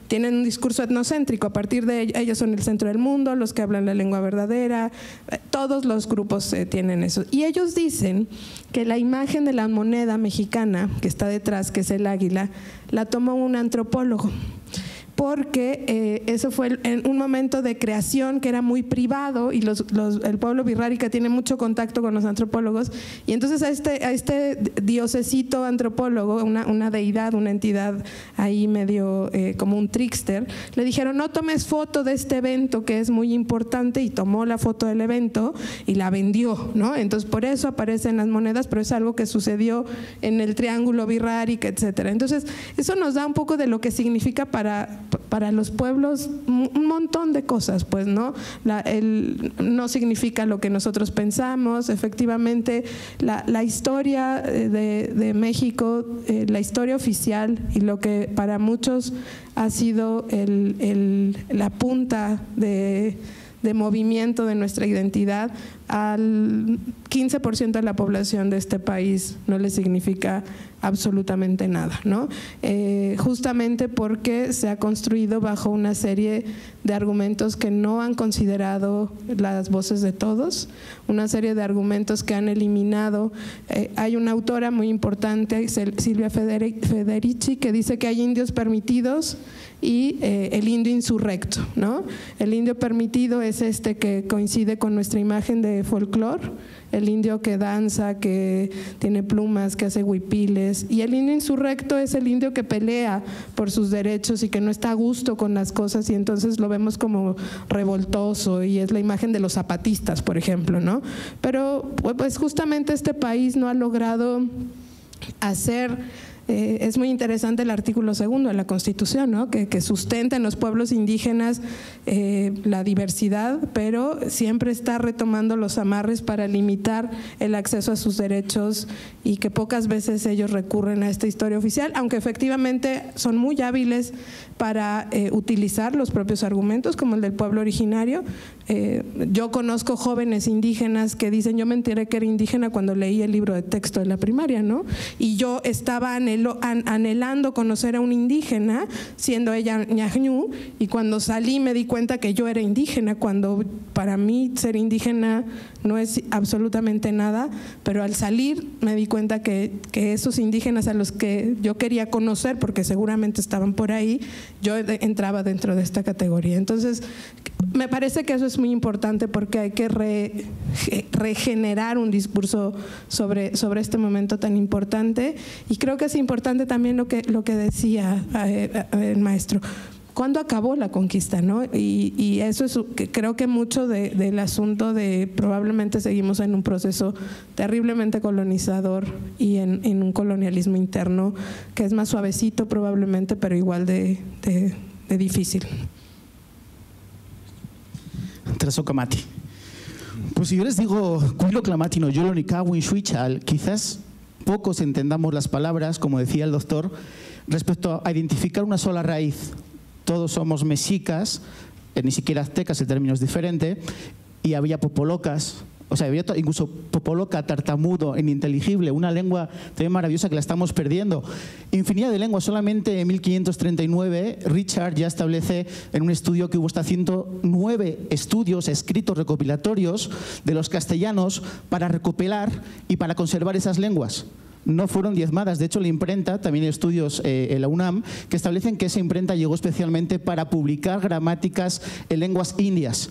tienen un discurso etnocéntrico. A partir de ellos son el centro del mundo, los que hablan la lengua verdadera, todos los grupos tienen eso. Y ellos dicen que la imagen de la moneda mexicana que está detrás, que es el águila, la tomó un antropólogo, porque eso fue en un momento de creación que era muy privado, y el pueblo birrárica tiene mucho contacto con los antropólogos, y entonces a este diosecito antropólogo, una deidad, una entidad ahí medio como un trickster, le dijeron, no tomes foto de este evento que es muy importante, y tomó la foto del evento y la vendió, ¿no? Entonces por eso aparecen las monedas, pero es algo que sucedió en el triángulo birrárica, etcétera. Entonces eso nos da un poco de lo que significa para los pueblos un montón de cosas, pues, ¿no? No significa lo que nosotros pensamos. Efectivamente, la historia de México, la historia oficial, y lo que para muchos ha sido la punta de movimiento de nuestra identidad, al 15% de la población de este país no le significa absolutamente nada, ¿no? Justamente porque se ha construido bajo una serie de argumentos que no han considerado las voces de todos, una serie de argumentos que han eliminado. Hay una autora muy importante, Silvia Federici, que dice que hay indios permitidos y el indio insurrecto, ¿no? El indio permitido es este que coincide con nuestra imagen de folclore, el indio que danza, que tiene plumas, que hace huipiles, y el indio insurrecto es el indio que pelea por sus derechos y que no está a gusto con las cosas, y entonces lo vemos como revoltoso, y es la imagen de los zapatistas, por ejemplo, ¿no? Pero pues justamente este país no ha logrado hacer es muy interesante el artículo 2 de la Constitución, ¿no? que sustenta en los pueblos indígenas la diversidad, pero siempre está retomando los amarres para limitar el acceso a sus derechos y que pocas veces ellos recurren a esta historia oficial, aunque efectivamente son muy hábiles para utilizar los propios argumentos, como el del pueblo originario. Yo conozco jóvenes indígenas que dicen, yo me enteré que era indígena cuando leí el libro de texto de la primaria, ¿no? Y yo estaba anhelando conocer a un indígena, siendo ella ñañú, y cuando salí me di cuenta que yo era indígena, cuando para mí ser indígena no es absolutamente nada, pero al salir me di cuenta que esos indígenas a los que yo quería conocer, porque seguramente estaban por ahí, yo entraba dentro de esta categoría. Entonces, me parece que eso es muy importante porque hay que regenerar un discurso sobre este momento tan importante, y creo que es importante también lo que decía el maestro. ¿Cuándo acabó la conquista, no? Y eso es, creo que mucho del asunto de probablemente seguimos en un proceso terriblemente colonizador y en un colonialismo interno que es más suavecito probablemente, pero igual de difícil. Trasocamati. Pues si yo les digo Cuilo Clamatino, Yolo Nikawin Shuichal, quizás pocos entendamos las palabras, como decía el doctor, respecto a identificar una sola raíz. Todos somos mexicas, ni siquiera aztecas, el término es diferente, y había popolocas, o sea, había incluso popoloca, tartamudo, ininteligible, una lengua también maravillosa que la estamos perdiendo. Infinidad de lenguas. Solamente en 1539 Richard ya establece en un estudio que hubo hasta 109 estudios escritos recopilatorios de los castellanos para recopilar y para conservar esas lenguas. No fueron diezmadas. De hecho, la imprenta, también hay estudios en la UNAM, que establecen que esa imprenta llegó especialmente para publicar gramáticas en lenguas indias.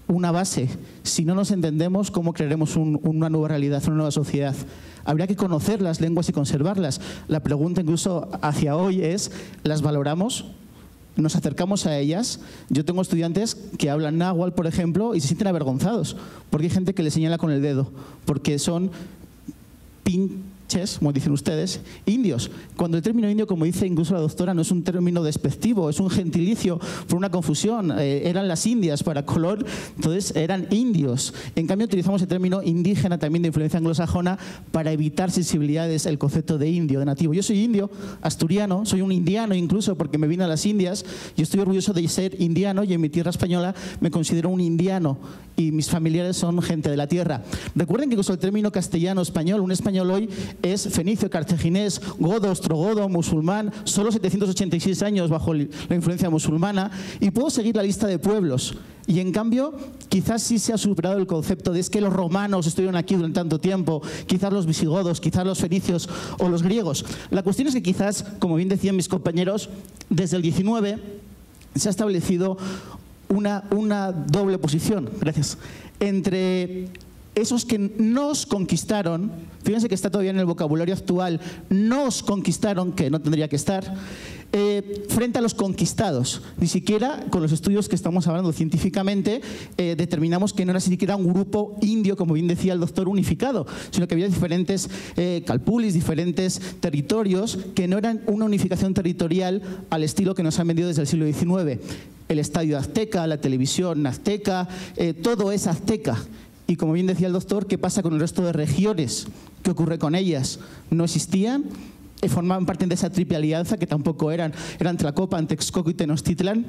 Una base. Si no nos entendemos, ¿cómo crearemos una nueva realidad, una nueva sociedad? Habría que conocer las lenguas y conservarlas. La pregunta incluso hacia hoy es, ¿las valoramos? ¿Nos acercamos a ellas? Yo tengo estudiantes que hablan náhuatl, por ejemplo, y se sienten avergonzados, porque hay gente que les señala con el dedo, porque son como dicen ustedes, indios. Cuando el término indio, como dice incluso la doctora, no es un término despectivo, es un gentilicio por una confusión. Eran las indias para color, entonces eran indios. En cambio, utilizamos el término indígena, también de influencia anglosajona, para evitar sensibilidades, el concepto de indio, de nativo. Yo soy indio, asturiano, soy un indiano incluso porque me vine a las Indias, y estoy orgulloso de ser indiano, y en mi tierra española me considero un indiano, y mis familiares son gente de la tierra. Recuerden que incluso el término castellano-español, un español hoy, es fenicio, cartaginés, godo, ostrogodo, musulmán, solo 786 años bajo la influencia musulmana, y puedo seguir la lista de pueblos. Y en cambio, quizás sí se ha superado el concepto de es que los romanos estuvieron aquí durante tanto tiempo, quizás los visigodos, quizás los fenicios o los griegos. La cuestión es que quizás, como bien decían mis compañeros, desde el 19 se ha establecido una doble posición, gracias, entre esos que nos conquistaron, fíjense que está todavía en el vocabulario actual, nos conquistaron, que no tendría que estar, frente a los conquistados. Ni siquiera con los estudios que estamos hablando científicamente determinamos que no era siquiera un grupo indio, como bien decía el doctor, unificado, sino que había diferentes calpulis, diferentes territorios que no eran una unificación territorial al estilo que nos han vendido desde el siglo XIX. El estadio azteca, la televisión azteca, todo es azteca. Y como bien decía el doctor, ¿qué pasa con el resto de regiones? ¿Qué ocurre con ellas? ¿No existían? ¿Formaban parte de esa triple alianza que tampoco eran Tlacopan, Texcoco y Tenochtitlan?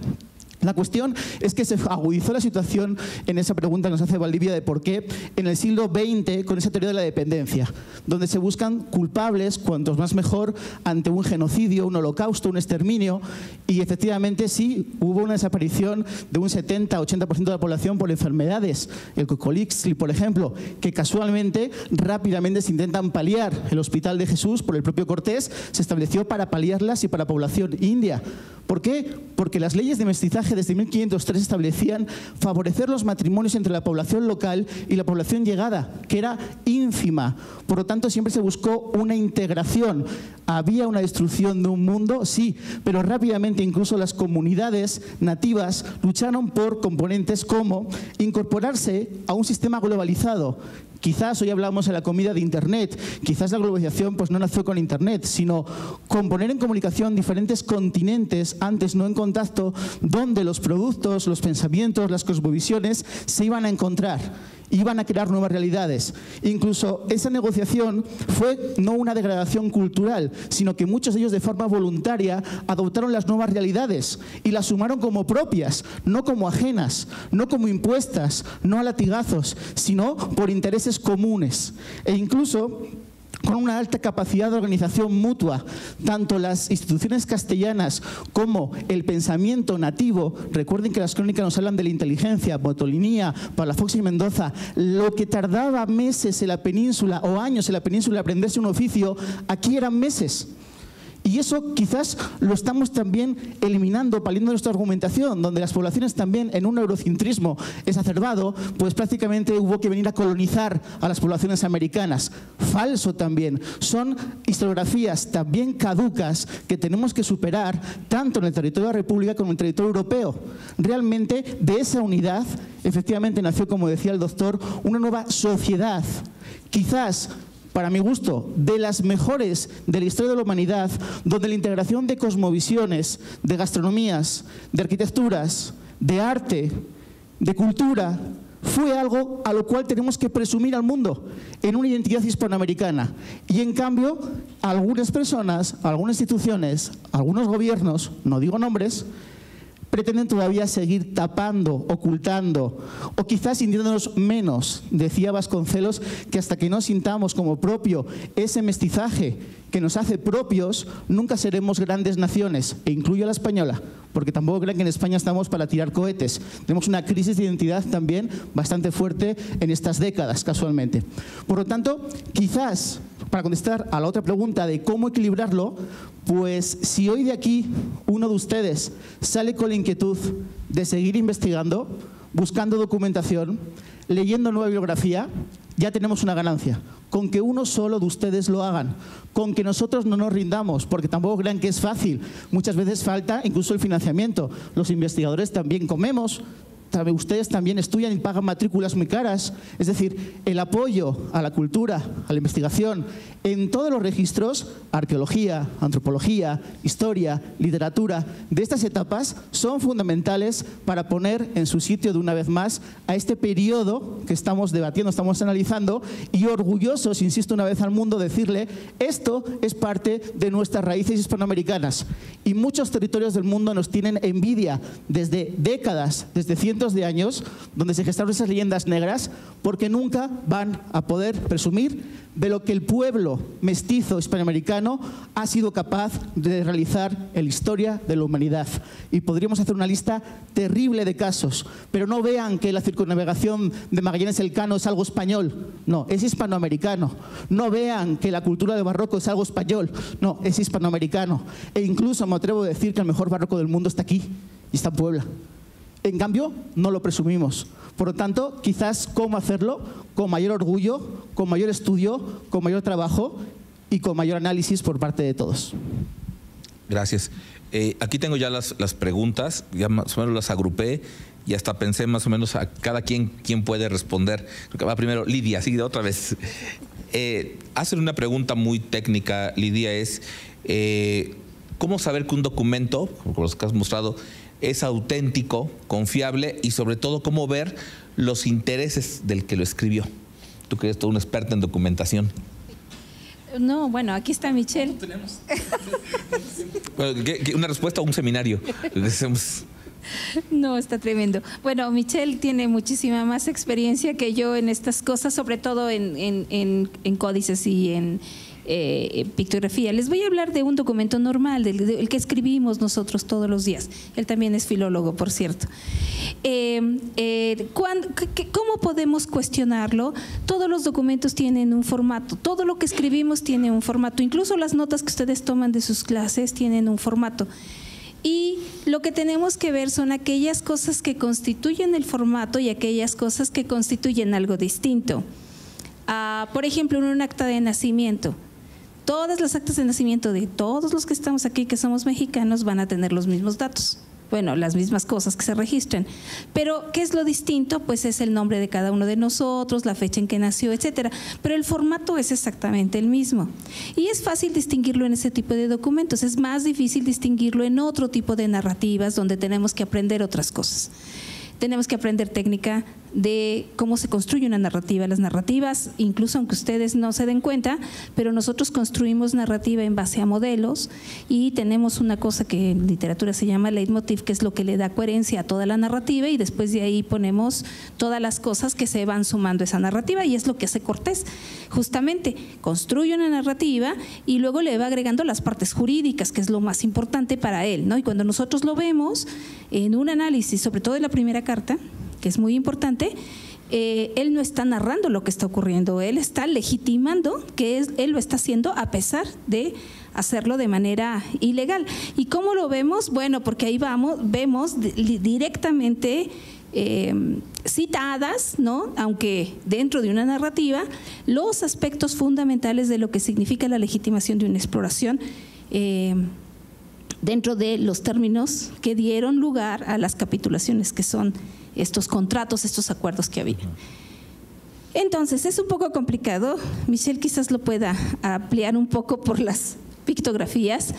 La cuestión es que se agudizó la situación en esa pregunta que nos hace Valdivia de por qué en el siglo XX con esa teoría de la dependencia, donde se buscan culpables, cuantos más mejor, ante un genocidio, un holocausto, un exterminio, y efectivamente sí, hubo una desaparición de un 70-80% de la población por enfermedades, el cocolixtli, por ejemplo, que casualmente rápidamente se intentan paliar. El Hospital de Jesús, por el propio Cortés, se estableció para paliarlas y para población india. ¿Por qué? Porque las leyes de mestizaje desde 1503 establecían favorecer los matrimonios entre la población local y la población llegada, que era ínfima. Por lo tanto, siempre se buscó una integración. ¿Había una destrucción de un mundo? Sí, pero rápidamente incluso las comunidades nativas lucharon por componentes como incorporarse a un sistema globalizado. Quizás hoy hablamos de la comida de Internet, quizás la globalización pues no nació con Internet, sino con poner en comunicación diferentes continentes, antes no en contacto, donde los productos, los pensamientos, las cosmovisiones se iban a encontrar, iban a crear nuevas realidades. Incluso esa negociación fue no una degradación cultural, sino que muchos de ellos de forma voluntaria adoptaron las nuevas realidades y las sumaron como propias, no como ajenas, no como impuestas, no a latigazos, sino por intereses comunes. E incluso con una alta capacidad de organización mutua, tanto las instituciones castellanas como el pensamiento nativo. Recuerden que las crónicas nos hablan de la inteligencia, Motolinía, Palafox y Mendoza. Lo que tardaba meses en la península o años en la península aprenderse un oficio, aquí eran meses. Y eso quizás lo estamos también eliminando, paliando nuestra argumentación, donde las poblaciones también en un eurocentrismo exacerbado, pues prácticamente hubo que venir a colonizar a las poblaciones americanas. Falso también. Son historiografías también caducas que tenemos que superar tanto en el territorio de la República como en el territorio europeo. Realmente de esa unidad efectivamente nació, como decía el doctor, una nueva sociedad. Quizás, para mi gusto, de las mejores de la historia de la humanidad, donde la integración de cosmovisiones, de gastronomías, de arquitecturas, de arte, de cultura, fue algo a lo cual tenemos que presumir al mundo en una identidad hispanoamericana. Y en cambio, algunas personas, algunas instituciones, algunos gobiernos, no digo nombres, pretenden todavía seguir tapando, ocultando o quizás sintiéndonos menos. Decía Vasconcelos que hasta que no sintamos como propio ese mestizaje que nos hace propios, nunca seremos grandes naciones, e incluyo a la española, porque tampoco crean que en España estamos para tirar cohetes. Tenemos una crisis de identidad también bastante fuerte en estas décadas, casualmente. Por lo tanto, quizás, para contestar a la otra pregunta de cómo equilibrarlo, pues si hoy de aquí uno de ustedes sale con la inquietud de seguir investigando, buscando documentación, leyendo nueva bibliografía, ya tenemos una ganancia. Con que uno solo de ustedes lo hagan, con que nosotros no nos rindamos, porque tampoco crean que es fácil. Muchas veces falta incluso el financiamiento. Los investigadores también comemos, ustedes también estudian y pagan matrículas muy caras. Es decir, el apoyo a la cultura, a la investigación, en todos los registros, arqueología, antropología, historia, literatura, de estas etapas son fundamentales para poner en su sitio de una vez más a este periodo que estamos debatiendo, estamos analizando, y orgullosos, insisto una vez al mundo, decirle, esto es parte de nuestras raíces hispanoamericanas. Y muchos territorios del mundo nos tienen envidia desde décadas, desde cientos de años, donde se gestaron esas leyendas negras, porque nunca van a poder presumir de lo que el pueblo mestizo hispanoamericano ha sido capaz de realizar en la historia de la humanidad. Y podríamos hacer una lista terrible de casos, pero no vean que la circunnavegación de Magallanes Elcano es algo español, no, es hispanoamericano. No vean que la cultura del barroco es algo español, no, es hispanoamericano. E incluso me atrevo a decir que el mejor barroco del mundo está aquí, y está en Puebla. En cambio, no lo presumimos. Por lo tanto, quizás cómo hacerlo con mayor orgullo, con mayor estudio, con mayor trabajo y con mayor análisis por parte de todos. Gracias. Aquí tengo ya las preguntas, ya más o menos las agrupé y hasta pensé más o menos a cada quien puede responder. Va primero Lidia, sí, otra vez. Hacen una pregunta muy técnica, Lidia, es ¿cómo saber que un documento, como los que has mostrado, es auténtico, confiable y sobre todo cómo ver los intereses del que lo escribió? Tú que eres toda una experta en documentación. No, bueno, aquí está Michelle. Bueno, una respuesta a un seminario. No, está tremendo. Bueno, Michelle tiene muchísima más experiencia que yo en estas cosas, sobre todo en códices y en pictografía. Les voy a hablar de un documento normal, del que escribimos nosotros todos los días. Él también es filólogo, por cierto. ¿Cómo podemos cuestionarlo? Todos los documentos tienen un formato, todo lo que escribimos tiene un formato, incluso las notas que ustedes toman de sus clases tienen un formato. Y lo que tenemos que ver son aquellas cosas que constituyen el formato y aquellas cosas que constituyen algo distinto. Por ejemplo, en un acta de nacimiento, todas las actas de nacimiento de todos los que estamos aquí, que somos mexicanos, van a tener los mismos datos. bueno, las mismas cosas que se registran. Pero, ¿qué es lo distinto? Pues es el nombre de cada uno de nosotros, la fecha en que nació, etcétera. Pero el formato es exactamente el mismo. Y es fácil distinguirlo en ese tipo de documentos. Es más difícil distinguirlo en otro tipo de narrativas donde tenemos que aprender otras cosas. Tenemos que aprender técnica de cómo se construye una narrativa. Las narrativas, incluso aunque ustedes no se den cuenta, pero nosotros construimos narrativa en base a modelos y tenemos una cosa que en literatura se llama leitmotiv, que es lo que le da coherencia a toda la narrativa, y después de ahí ponemos todas las cosas que se van sumando a esa narrativa, y es lo que hace Cortés. Justamente construye una narrativa y luego le va agregando las partes jurídicas, que es lo más importante para él, ¿no? Y cuando nosotros lo vemos en un análisis, sobre todo en la primera carta, que es muy importante, él no está narrando lo que está ocurriendo, él está legitimando que él lo está haciendo a pesar de hacerlo de manera ilegal. ¿Y cómo lo vemos? Bueno, porque ahí vemos directamente citadas, ¿no? Aunque dentro de una narrativa, los aspectos fundamentales de lo que significa la legitimación de una exploración dentro de los términos que dieron lugar a las capitulaciones, que son estos contratos, estos acuerdos que había. Entonces, es un poco complicado. Michelle quizás lo pueda ampliar un poco por las pictografías,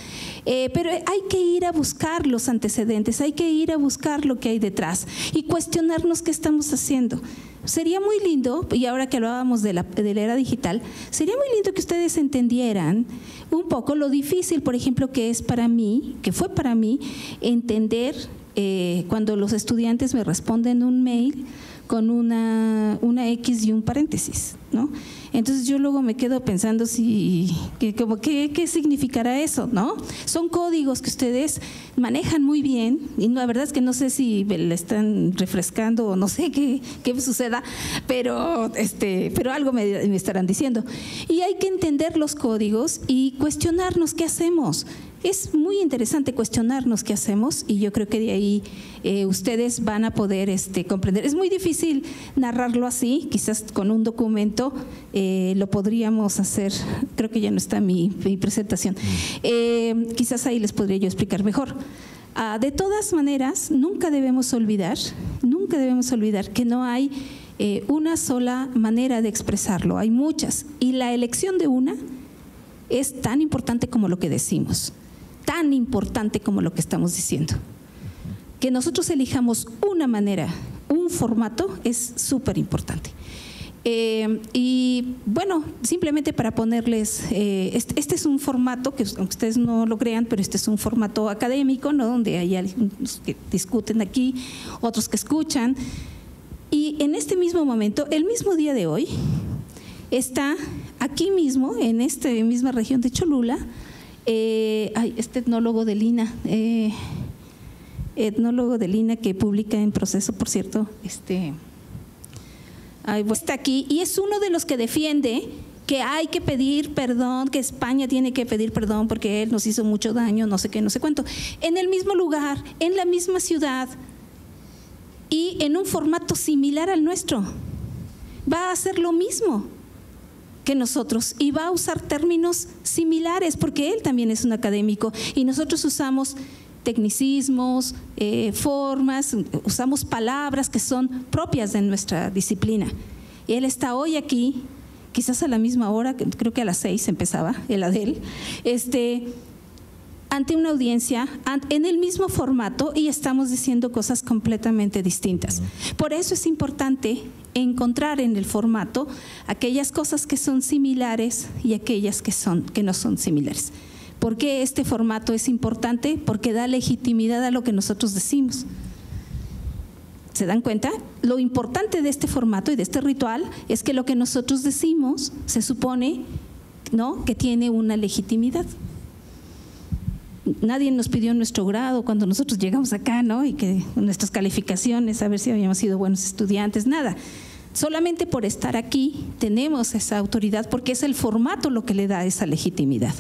pero hay que ir a buscar los antecedentes, hay que ir a buscar lo que hay detrás y cuestionarnos qué estamos haciendo. Sería muy lindo, y ahora que hablábamos de la era digital, sería muy lindo que ustedes entendieran un poco lo difícil, por ejemplo, que es para mí, que fue para mí, entender cuando los estudiantes me responden un mail con una X y un paréntesis, ¿no? Entonces yo luego me quedo pensando ¿qué significará eso, ¿no? Son códigos que ustedes manejan muy bien, y la verdad es que no sé si le están refrescando o no sé qué suceda, pero algo me estarán diciendo. Y hay que entender los códigos y cuestionarnos qué hacemos. Es muy interesante cuestionarnos qué hacemos, y yo creo que de ahí ustedes van a poder comprender. Es muy difícil narrarlo así, quizás con un documento lo podríamos hacer. Creo que ya no está mi presentación. Quizás ahí les podría yo explicar mejor. De todas maneras, nunca debemos olvidar que no hay una sola manera de expresarlo, hay muchas, y la elección de una es tan importante como lo que decimos, tan importante como lo que estamos diciendo. Que nosotros elijamos una manera, un formato, es súper importante. Y bueno, simplemente para ponerles, este es un formato que, aunque ustedes no lo crean, pero este es un formato académico, ¿no? Donde hay algunos que discuten aquí, otros que escuchan. Y en este mismo momento, el mismo día de hoy, está aquí mismo, en esta misma región de Cholula, este etnólogo de Lina, que publica en Proceso, por cierto, está aquí, y es uno de los que defiende que hay que pedir perdón, que España tiene que pedir perdón porque él nos hizo mucho daño, no sé qué, no sé cuánto, en el mismo lugar, en la misma ciudad y en un formato similar al nuestro. Va a hacer lo mismo que nosotros y va a usar términos similares porque él también es un académico y nosotros usamos tecnicismos, formas, usamos palabras que son propias de nuestra disciplina. Y él está hoy aquí, quizás a la misma hora, creo que a las 6 empezaba el ADEL, ante una audiencia, en el mismo formato, y estamos diciendo cosas completamente distintas. Por eso es importante encontrar en el formato aquellas cosas que son similares y aquellas que no son similares. ¿Por qué este formato es importante? Porque da legitimidad a lo que nosotros decimos. ¿Se dan cuenta? Lo importante de este formato y de este ritual es que lo que nosotros decimos se supone, ¿no?, que tiene una legitimidad. Nadie nos pidió nuestro grado cuando nosotros llegamos acá, ¿no?, y que nuestras calificaciones, a ver si habíamos sido buenos estudiantes, nada. Solamente por estar aquí tenemos esa autoridad porque es el formato lo que le da esa legitimidad.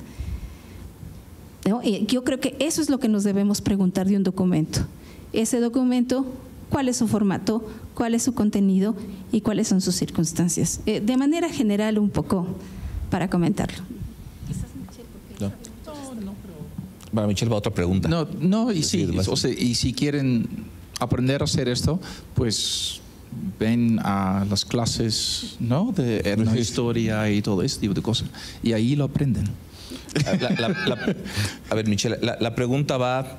¿No? Yo creo que eso es lo que nos debemos preguntar de un documento. Ese documento, ¿cuál es su formato? ¿Cuál es su contenido? ¿Y cuáles son sus circunstancias? De manera general, un poco para comentarlo. Para Michelle va otra pregunta. Y sí, o sea, y si quieren aprender a hacer esto, pues ven a las clases, ¿no? De etnohistoria y todo ese tipo de cosas. Y ahí lo aprenden. A ver, Michelle, la pregunta va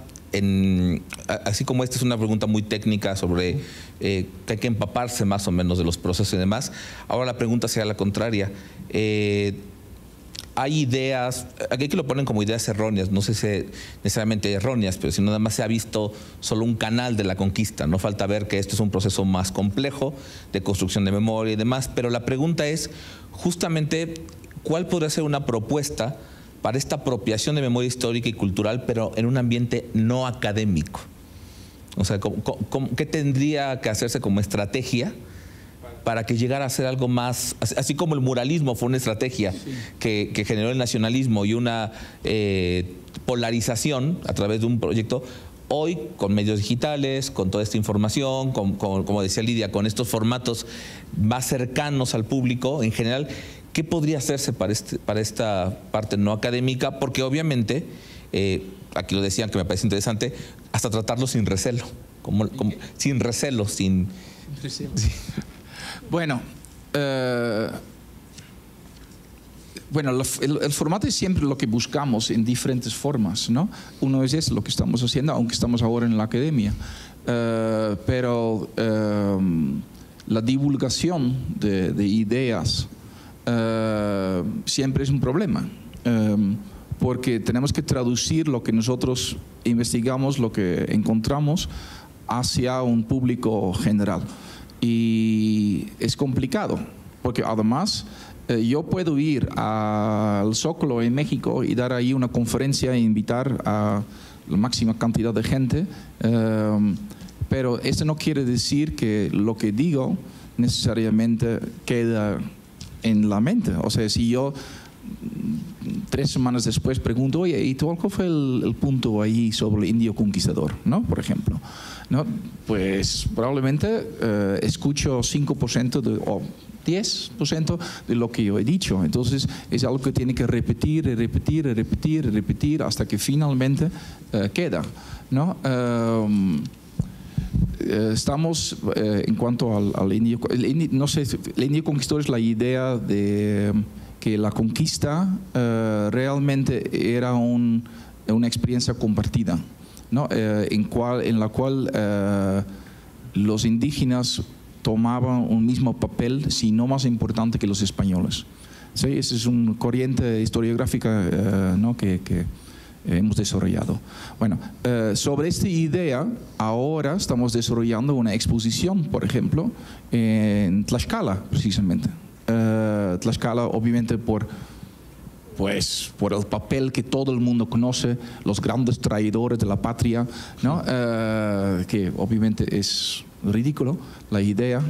así como esta es una pregunta muy técnica sobre que hay que empaparse más o menos de los procesos y demás, ahora la pregunta sería la contraria. Hay ideas, aquí que lo ponen como ideas erróneas, no sé si necesariamente erróneas, pero si nada más se ha visto solo un canal de la conquista, no falta ver que esto es un proceso más complejo de construcción de memoria y demás, pero la pregunta es justamente cuál podría ser una propuesta para esta apropiación de memoria histórica y cultural, pero en un ambiente no académico. O sea, ¿qué tendría que hacerse como estrategia para que llegara a ser algo más, así como el muralismo fue una estrategia que generó el nacionalismo y una polarización a través de un proyecto? Hoy, con medios digitales, con toda esta información, como decía Lidia, con estos formatos más cercanos al público en general, ¿qué podría hacerse para esta parte no académica? Porque obviamente, aquí lo decían que me parece interesante, hasta tratarlo sin recelo, sin recelo, sin... Sí. Bueno, el formato es siempre lo que buscamos en diferentes formas, ¿no? Uno es eso, lo que estamos haciendo, aunque estamos ahora en la academia. Pero la divulgación de ideas siempre es un problema, porque tenemos que traducir lo que nosotros investigamos, lo que encontramos, hacia un público general. Y es complicado, porque además yo puedo ir al Zócalo en México y dar ahí una conferencia e invitar a la máxima cantidad de gente, pero eso no quiere decir que lo que digo necesariamente queda en la mente. O sea, si yo 3 semanas después pregunto, oye, ¿y tú cuál fue el punto ahí sobre el indio conquistador, ¿no? Por ejemplo, ¿no? Pues probablemente escucho 5% o 10% de lo que yo he dicho. Entonces es algo que tiene que repetir y repetir y repetir y repetir hasta que finalmente queda, ¿no? Estamos en cuanto al indio, no sé, el indio conquistador es la idea de que la conquista realmente era una experiencia compartida, ¿no? en la cual los indígenas tomaban un mismo papel, si no más importante que los españoles. ¿Sí? Esa es una corriente historiográfica, ¿no? que hemos desarrollado. Bueno, sobre esta idea, ahora estamos desarrollando una exposición, por ejemplo, en Tlaxcala, precisamente. Tlaxcala, obviamente, por el papel que todo el mundo conoce, los grandes traidores de la patria, ¿no? Que obviamente es ridículo la idea,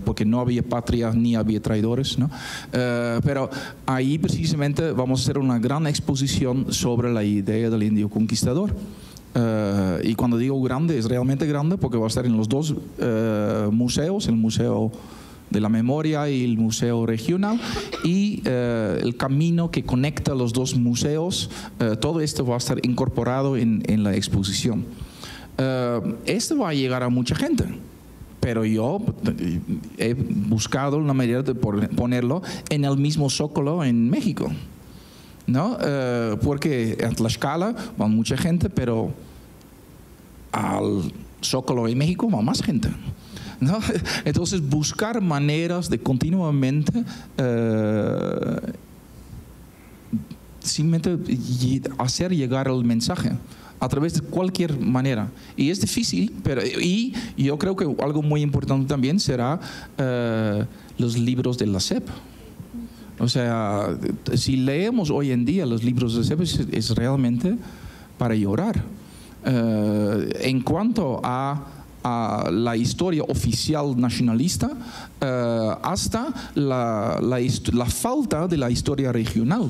porque no había patria ni había traidores, ¿no? Pero ahí precisamente vamos a hacer una gran exposición sobre la idea del indio conquistador. Y cuando digo grande, es realmente grande, porque va a estar en los 2 museos, el Museo de la Memoria y el Museo Regional, y el camino que conecta los 2 museos, todo esto va a estar incorporado en la exposición. Esto va a llegar a mucha gente, pero yo he buscado una manera de ponerlo en el mismo Zócalo en México, ¿no? Porque en Tlaxcala va mucha gente, pero al Zócalo en México va más gente, ¿no? Entonces buscar maneras de continuamente simplemente hacer llegar el mensaje a través de cualquier manera. Y es difícil, y yo creo que algo muy importante también será los libros de la SEP. O sea, si leemos hoy en día los libros de la SEP es realmente para llorar. En cuanto a la historia oficial nacionalista, hasta la falta de la historia regional.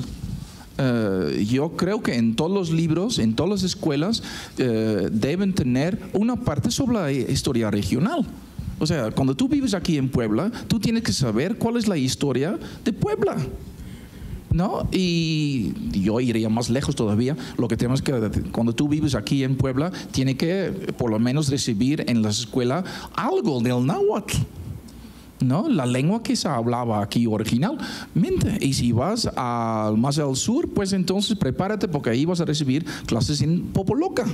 Yo creo que en todos los libros, en todas las escuelas, deben tener una parte sobre la historia regional. O sea, cuando tú vives aquí en Puebla, tú tienes que saber cuál es la historia de Puebla. ¿no? Y yo iría más lejos todavía. Lo que tenemos que, cuando tú vives aquí en Puebla, tiene que por lo menos recibir en la escuela algo del náhuatl, ¿no? La lengua que se hablaba aquí originalmente. Y si vas más al sur, pues entonces prepárate, porque ahí vas a recibir clases en popoloca,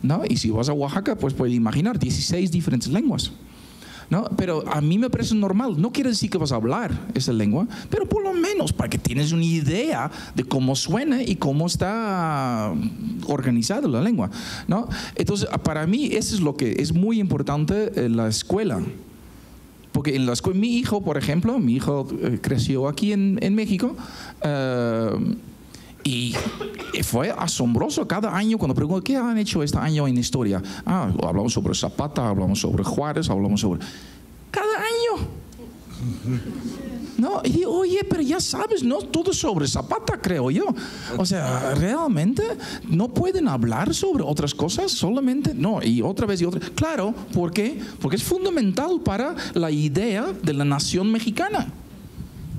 ¿no? Y si vas a Oaxaca, pues puedes imaginar 16 diferentes lenguas, ¿no? Pero a mí me parece normal. No quiere decir que vas a hablar esa lengua, pero por lo menos para que tienes una idea de cómo suena y cómo está organizada la lengua, ¿no? Entonces, para mí eso es lo que es muy importante en la escuela. Porque en la escuela, mi hijo, por ejemplo, creció aquí en México, y fue asombroso cada año cuando pregunto, ¿qué han hecho este año en historia? Hablamos sobre Zapata, hablamos sobre Juárez, hablamos sobre... Cada año. No, y digo, oye, pero ya sabes, no todo sobre Zapata, creo yo. O sea, realmente no pueden hablar sobre otras cosas, solamente, no, y otra vez y otra. Claro, ¿por qué? Porque es fundamental para la idea de la nación mexicana,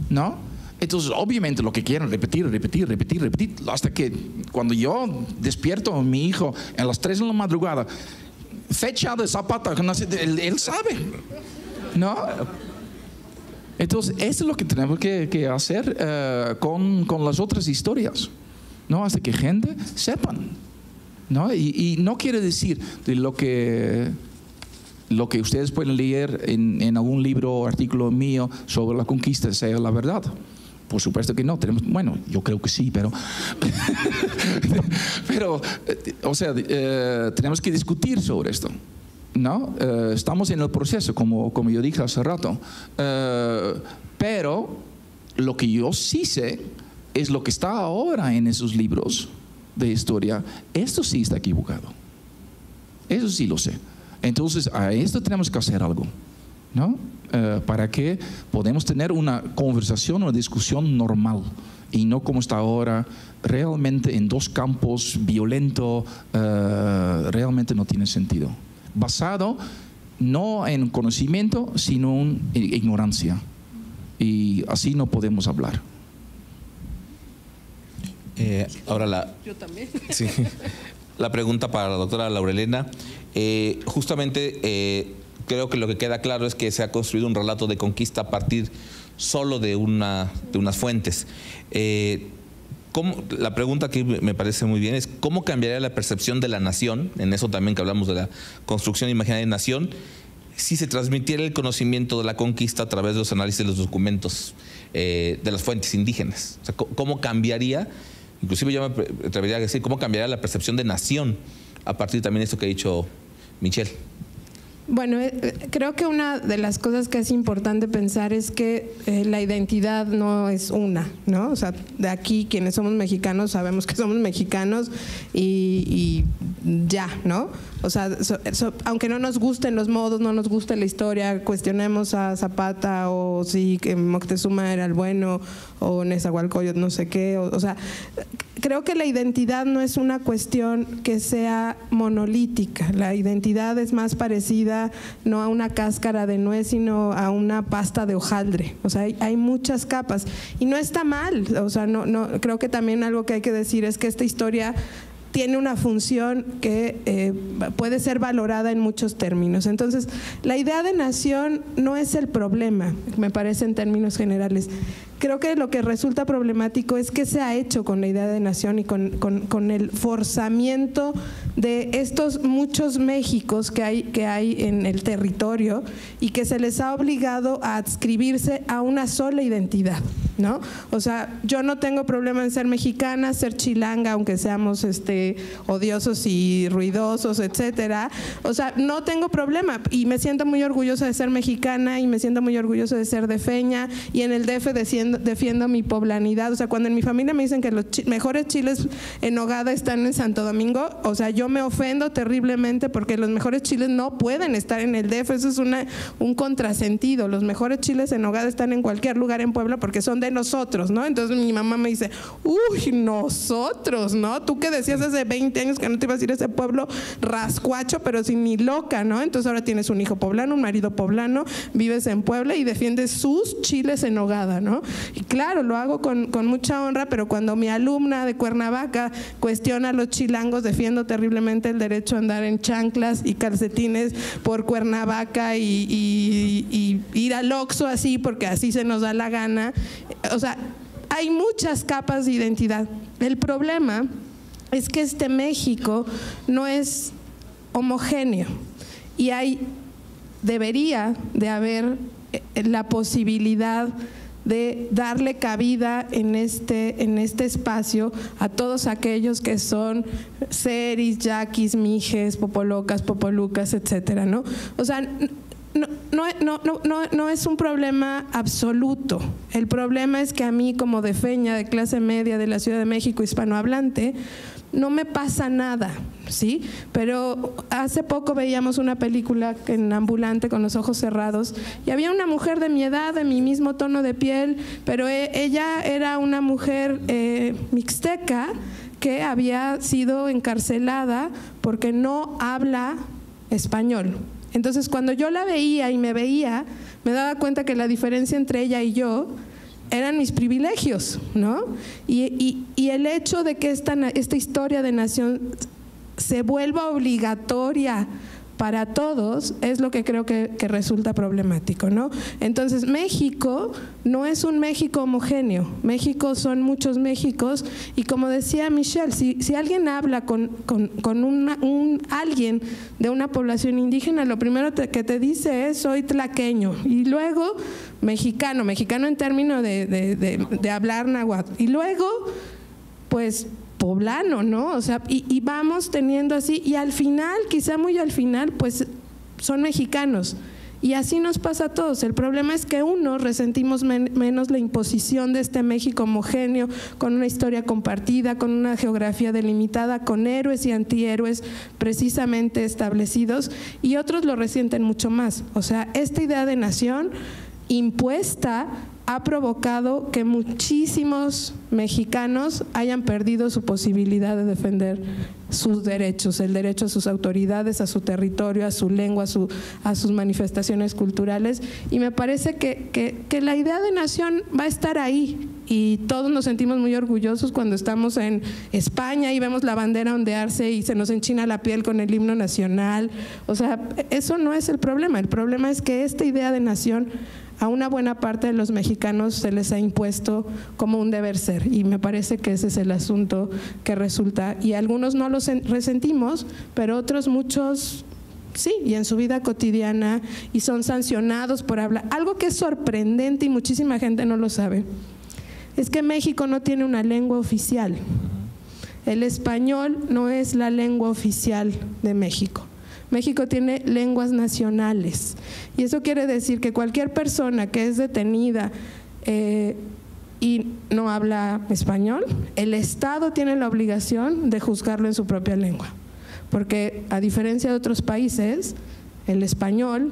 ¿no? Entonces, obviamente, lo que quieren repetir, hasta que cuando yo despierto a mi hijo a las 3 de la madrugada, fecha de Zapata, él sabe, ¿no? Entonces, eso es lo que tenemos que hacer con las otras historias, ¿no? Hasta que gente sepan, ¿no? Y no quiere decir de lo que ustedes pueden leer en algún libro o artículo mío sobre la conquista sea la verdad. Por supuesto que no. Bueno, yo creo que sí, pero o sea, tenemos que discutir sobre esto, ¿no? Estamos en el proceso, como yo dije hace rato, pero lo que yo sí sé es lo que está ahora en esos libros de historia. Esto sí está equivocado, eso sí lo sé. Entonces a esto tenemos que hacer algo, ¿no? Para que podamos tener una conversación, una discusión normal, y no como está ahora, realmente en dos campos violento, realmente no tiene sentido. Basado no en conocimiento, sino en ignorancia. Y así no podemos hablar. Ahora yo también. Sí, la pregunta para la doctora Laura Elena. Justamente creo que lo que queda claro es que se ha construido un relato de conquista a partir solo de unas fuentes. La pregunta que me parece muy bien es ¿cómo cambiaría la percepción de la nación, en eso también que hablamos de la construcción imaginaria de nación, si se transmitiera el conocimiento de la conquista a través de los análisis de los documentos de las fuentes indígenas? O sea, ¿cómo cambiaría, inclusive yo me atrevería a decir, cómo cambiaría la percepción de nación a partir también de esto que ha dicho Michelle? Bueno, creo que una de las cosas que es importante pensar es que la identidad no es una, ¿no? O sea, de aquí quienes somos mexicanos sabemos que somos mexicanos y ya, ¿no? O sea, aunque no nos gusten los modos, no nos guste la historia, cuestionemos a Zapata o si que Moctezuma era el bueno o Nezahualcóyotl no sé qué, o sea, creo que la identidad no es una cuestión que sea monolítica. La identidad es más parecida no a una cáscara de nuez, sino a una pasta de hojaldre. O sea, hay muchas capas y no está mal. O sea, no creo que también algo que hay que decir es que esta historia tiene una función que puede ser valorada en muchos términos. Entonces, la idea de nación no es el problema, me parece, en términos generales. Creo que lo que resulta problemático es qué se ha hecho con la idea de nación y con el forzamiento de estos muchos Méxicos que hay en el territorio y que se les ha obligado a adscribirse a una sola identidad, ¿no? O sea, yo no tengo problema en ser mexicana, ser chilanga, aunque seamos odiosos y ruidosos, etcétera. O sea, no tengo problema y me siento muy orgullosa de ser mexicana y me siento muy orgullosa de ser defeña y en el DF defiendo mi poblanidad. O sea, cuando en mi familia me dicen que los mejores chiles en nogada están en Santo Domingo, o sea, yo me ofendo terriblemente porque los mejores chiles no pueden estar en el DF. Eso es un contrasentido. Los mejores chiles en nogada están en cualquier lugar en Puebla porque son de de nosotros, ¿no? Entonces mi mamá me dice, uy, nosotros, ¿no? Tú que decías hace 20 años que no te ibas a ir a ese pueblo rascuacho, pero sin ni loca, ¿no? Entonces ahora tienes un hijo poblano, un marido poblano, vives en Puebla y defiendes sus chiles en nogada, ¿no? Y claro, lo hago con mucha honra, pero cuando mi alumna de Cuernavaca cuestiona a los chilangos, defiendo terriblemente el derecho a andar en chanclas y calcetines por Cuernavaca y ir al Oxxo así porque así se nos da la gana. O sea, hay muchas capas de identidad. El problema es que este México no es homogéneo y debería de haber la posibilidad de darle cabida en este espacio a todos aquellos que son seris, yaquis, mijes, popolocas, popolucas, etcétera, ¿no? O sea, no es un problema absoluto. El problema es que a mí, como defeña de clase media de la Ciudad de México hispanohablante, no me pasa nada, ¿sí? Pero hace poco veíamos una película en Ambulante con los ojos cerrados y había una mujer de mi edad, de mi mismo tono de piel, pero ella era una mujer mixteca que había sido encarcelada porque no habla español. Entonces, cuando yo la veía y me veía, me daba cuenta que la diferencia entre ella y yo eran mis privilegios, ¿no? Y el hecho de que esta historia de nación se vuelva obligatoria para todos es lo que creo que resulta problemático, ¿no? Entonces, México no es un México homogéneo. México son muchos Méxicos y, como decía Michelle, si alguien habla con alguien de una población indígena, lo primero que te dice es soy tlaqueño y luego mexicano en términos de hablar náhuatl y luego pues poblano, ¿no? O sea, y vamos teniendo así, y al final, quizá muy al final, pues son mexicanos. Y así nos pasa a todos. El problema es que resentimos menos la imposición de este México homogéneo, con una historia compartida, con una geografía delimitada, con héroes y antihéroes precisamente establecidos, y otros lo resienten mucho más. O sea, esta idea de nación impuesta ha provocado que muchísimos mexicanos hayan perdido su posibilidad de defender sus derechos, el derecho a sus autoridades, a su territorio, a su lengua, a sus manifestaciones culturales. Y me parece que la idea de nación va a estar ahí, y todos nos sentimos muy orgullosos cuando estamos en España y vemos la bandera ondearse y se nos enchina la piel con el himno nacional. O sea, eso no es el problema es que esta idea de nación a una buena parte de los mexicanos se les ha impuesto como un deber ser, y me parece que ese es el asunto que resulta, y algunos no los resentimos, pero otros muchos sí, y en su vida cotidiana, y son sancionados por hablar. Algo que es sorprendente y muchísima gente no lo sabe, es que México no tiene una lengua oficial. El español no es la lengua oficial de México. México tiene lenguas nacionales, y eso quiere decir que cualquier persona que es detenida y no habla español, el Estado tiene la obligación de juzgarlo en su propia lengua, porque a diferencia de otros países, el español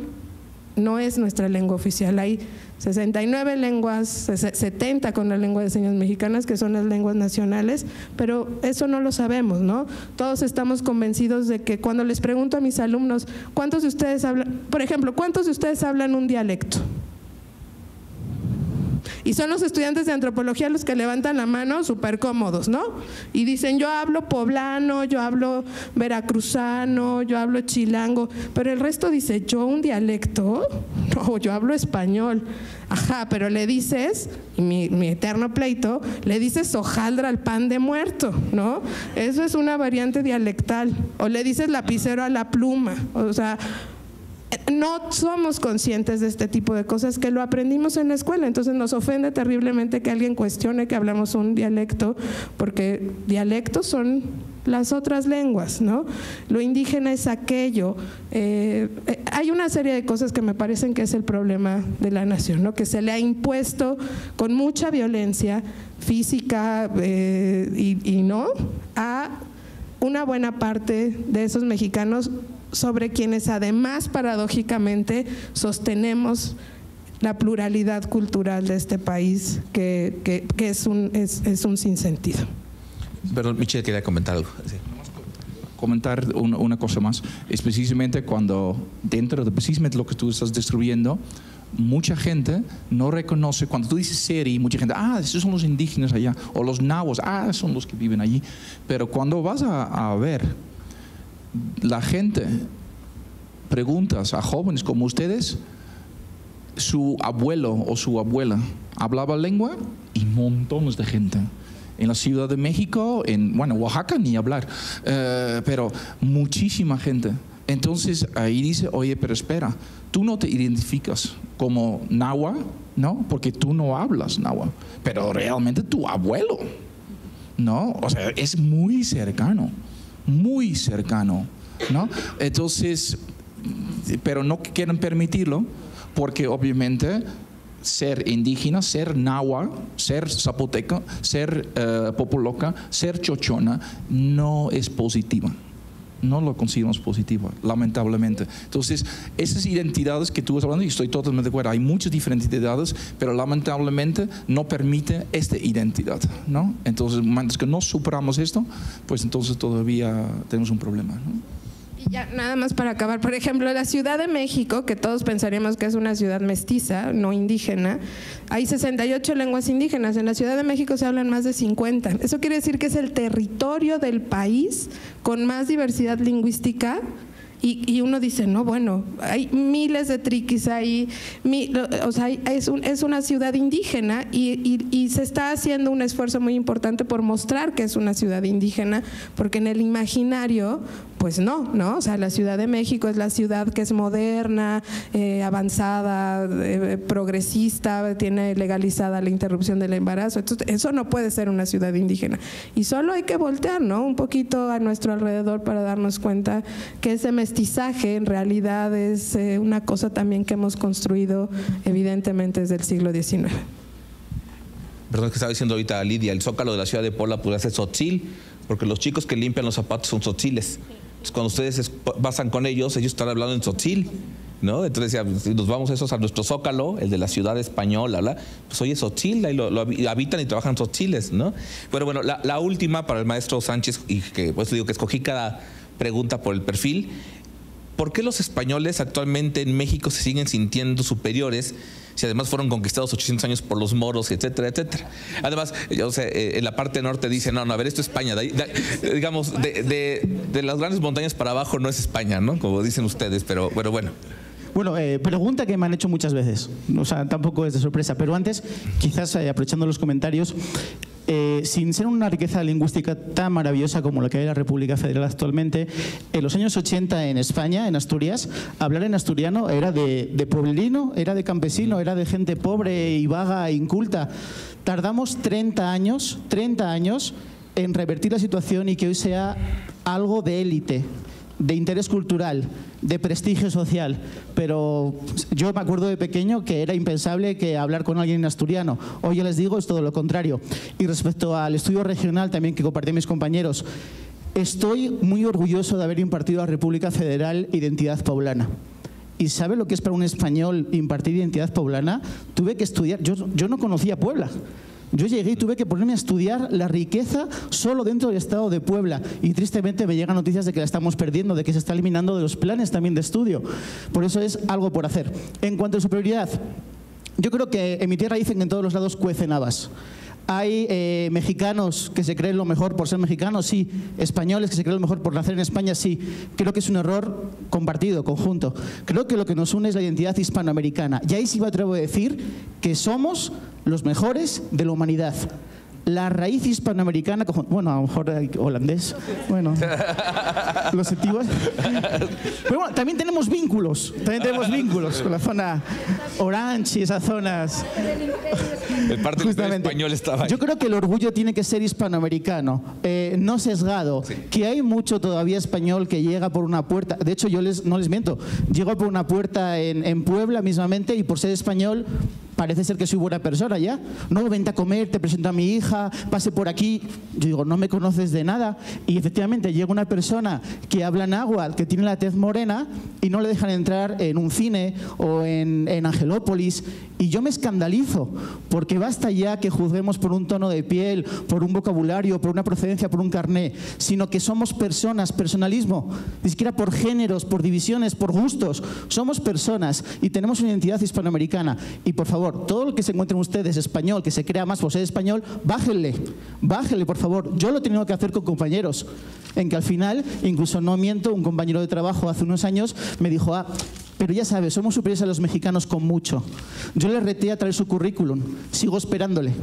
no es nuestra lengua oficial. Hay 69 lenguas, 70 con la lengua de señas mexicanas, que son las lenguas nacionales, pero eso no lo sabemos, ¿no? Todos estamos convencidos de que cuando les pregunto a mis alumnos, ¿cuántos de ustedes hablan, por ejemplo, cuántos de ustedes hablan un dialecto? Y son los estudiantes de antropología los que levantan la mano súper cómodos, ¿no? Y dicen, yo hablo poblano, yo hablo veracruzano, yo hablo chilango, pero el resto dice, ¿yo un dialecto? No, yo hablo español. Ajá, pero le dices, y mi eterno pleito, le dices hojaldra al pan de muerto, ¿no? Eso es una variante dialectal. O le dices lapicero a la pluma, o sea, no somos conscientes de este tipo de cosas, que lo aprendimos en la escuela. Entonces nos ofende terriblemente que alguien cuestione que hablamos un dialecto, porque dialectos son las otras lenguas, ¿no? Lo indígena es aquello. Hay una serie de cosas que me parecen que es el problema de la nación, ¿no? Que se le ha impuesto con mucha violencia física y no a una buena parte de esos mexicanos, sobre quienes además paradójicamente sostenemos la pluralidad cultural de este país, que es un sinsentido. Perdón, Michelle quería comentar algo. Sí. Comentar una cosa más. Es precisamente cuando dentro de precisamente lo que tú estás destruyendo, mucha gente no reconoce, cuando tú dices Seri, mucha gente, esos son los indígenas allá, o los nahuas, son los que viven allí. Pero cuando vas a ver, la gente, preguntas a jóvenes como ustedes, su abuelo o su abuela hablaba lengua y montones de gente. En la Ciudad de México, Oaxaca ni hablar, pero muchísima gente. Entonces ahí dice, oye, pero espera, tú no te identificas como náhuatl, ¿no? Porque tú no hablas náhuatl, pero realmente tu abuelo, ¿no? O sea, es muy cercano, ¿no? Entonces, pero no quieren permitirlo porque obviamente ser indígena, ser náhuatl, ser zapoteca, ser popoloca, ser chochona no es positiva. No lo consideramos positivo, lamentablemente. Entonces, esas identidades que tú estás hablando, y estoy totalmente de acuerdo, hay muchas diferentes identidades, pero lamentablemente no permite esta identidad, ¿no? Entonces, mientras que no superamos esto, pues entonces todavía tenemos un problema, ¿no? Y ya nada más para acabar, por ejemplo, la Ciudad de México, que todos pensaríamos que es una ciudad mestiza, no indígena, hay 68 lenguas indígenas, en la Ciudad de México se hablan más de 50. Eso quiere decir que es el territorio del país con más diversidad lingüística. Y uno dice, no, bueno, hay miles de triquis ahí, o sea, es una ciudad indígena y se está haciendo un esfuerzo muy importante por mostrar que es una ciudad indígena, porque en el imaginario, pues no, o sea, la Ciudad de México es la ciudad que es moderna, avanzada, progresista, tiene legalizada la interrupción del embarazo. Entonces, eso no puede ser una ciudad indígena. Y solo hay que voltear, ¿no?, un poquito a nuestro alrededor para darnos cuenta que ese mestizaje en realidad es una cosa también que hemos construido evidentemente desde el siglo XIX. Perdón, que estaba diciendo ahorita Lidia, el zócalo de la ciudad de Puebla podría ser tzotzil, porque los chicos que limpian los zapatos son tzotziles. Entonces, cuando ustedes pasan con ellos están hablando en tzotzil, ¿no? Entonces, si nos vamos esos a nuestro zócalo, el de la ciudad española, ¿verdad? Pues oye, tzotzil, ahí lo habitan y trabajan tzotziles, ¿no? Pero bueno, la última para el maestro Sánchez, y que pues digo que escogí cada pregunta por el perfil. ¿Por qué los españoles actualmente en México se siguen sintiendo superiores si además fueron conquistados 800 años por los moros, etcétera, etcétera? Además, en la parte norte dicen, no, a ver, esto es España. Digamos, de las grandes montañas para abajo no es España, ¿no? Como dicen ustedes, pero bueno. Bueno, pregunta que me han hecho muchas veces, o sea, tampoco es de sorpresa, pero antes, quizás aprovechando los comentarios, sin ser una riqueza lingüística tan maravillosa como la que hay en la República Federal actualmente, en los años 80 en España, en Asturias, hablar en asturiano era de pueblerino, era de campesino, era de gente pobre y vaga e inculta. Tardamos 30 años en revertir la situación y que hoy sea algo de élite, de interés cultural, de prestigio social, pero yo me acuerdo de pequeño que era impensable que hablar con alguien en asturiano. Hoy ya les digo, es todo lo contrario. Y respecto al estudio regional también que compartí mis compañeros, estoy muy orgulloso de haber impartido a la República Federal Identidad Poblana. ¿Y sabe lo que es para un español impartir identidad poblana? Tuve que estudiar, yo no conocía Puebla. Yo llegué y tuve que ponerme a estudiar la riqueza solo dentro del estado de Puebla y tristemente me llegan noticias de que la estamos perdiendo, de que se está eliminando de los planes también de estudio. Por eso es algo por hacer. En cuanto a superioridad, yo creo que en mi tierra dicen que en todos los lados cuecen habas. Hay mexicanos que se creen lo mejor por ser mexicanos, sí. Españoles que se creen lo mejor por nacer en España, sí. Creo que es un error compartido, conjunto. Creo que lo que nos une es la identidad hispanoamericana. Y ahí sí me atrevo a decir que somos los mejores de la humanidad. La raíz hispanoamericana, bueno, a lo mejor holandés, bueno, los antiguos. Pero bueno, también tenemos vínculos con la zona Orange y esas zonas. El parte del español estaba ahí. Yo creo que el orgullo tiene que ser hispanoamericano, no sesgado. Sí. Que hay mucho todavía español que llega por una puerta. De hecho, yo no les miento, llego por una puerta en Puebla mismamente y por ser español parece ser que soy buena persona ya. No, vente a comer, te presento a mi hija, pase por aquí. Yo digo, no me conoces de nada. Y efectivamente llega una persona que habla náhuatl, que tiene la tez morena y no le dejan entrar en un cine o en Angelópolis. Y yo me escandalizo, porque basta ya que juzguemos por un tono de piel, por un vocabulario, por una procedencia, por un carné, sino que somos personas, personalismo, ni siquiera por géneros, por divisiones, por gustos. Somos personas y tenemos una identidad hispanoamericana. Y por favor, todo lo que se encuentren ustedes español, que se crea más por ser español, bájenle, por favor. Yo lo he tenido que hacer con compañeros, en que al final, incluso no miento, un compañero de trabajo hace unos años me dijo, pero ya sabes, somos superiores a los mexicanos con mucho. Yo le reté a traer su currículum, sigo esperándole.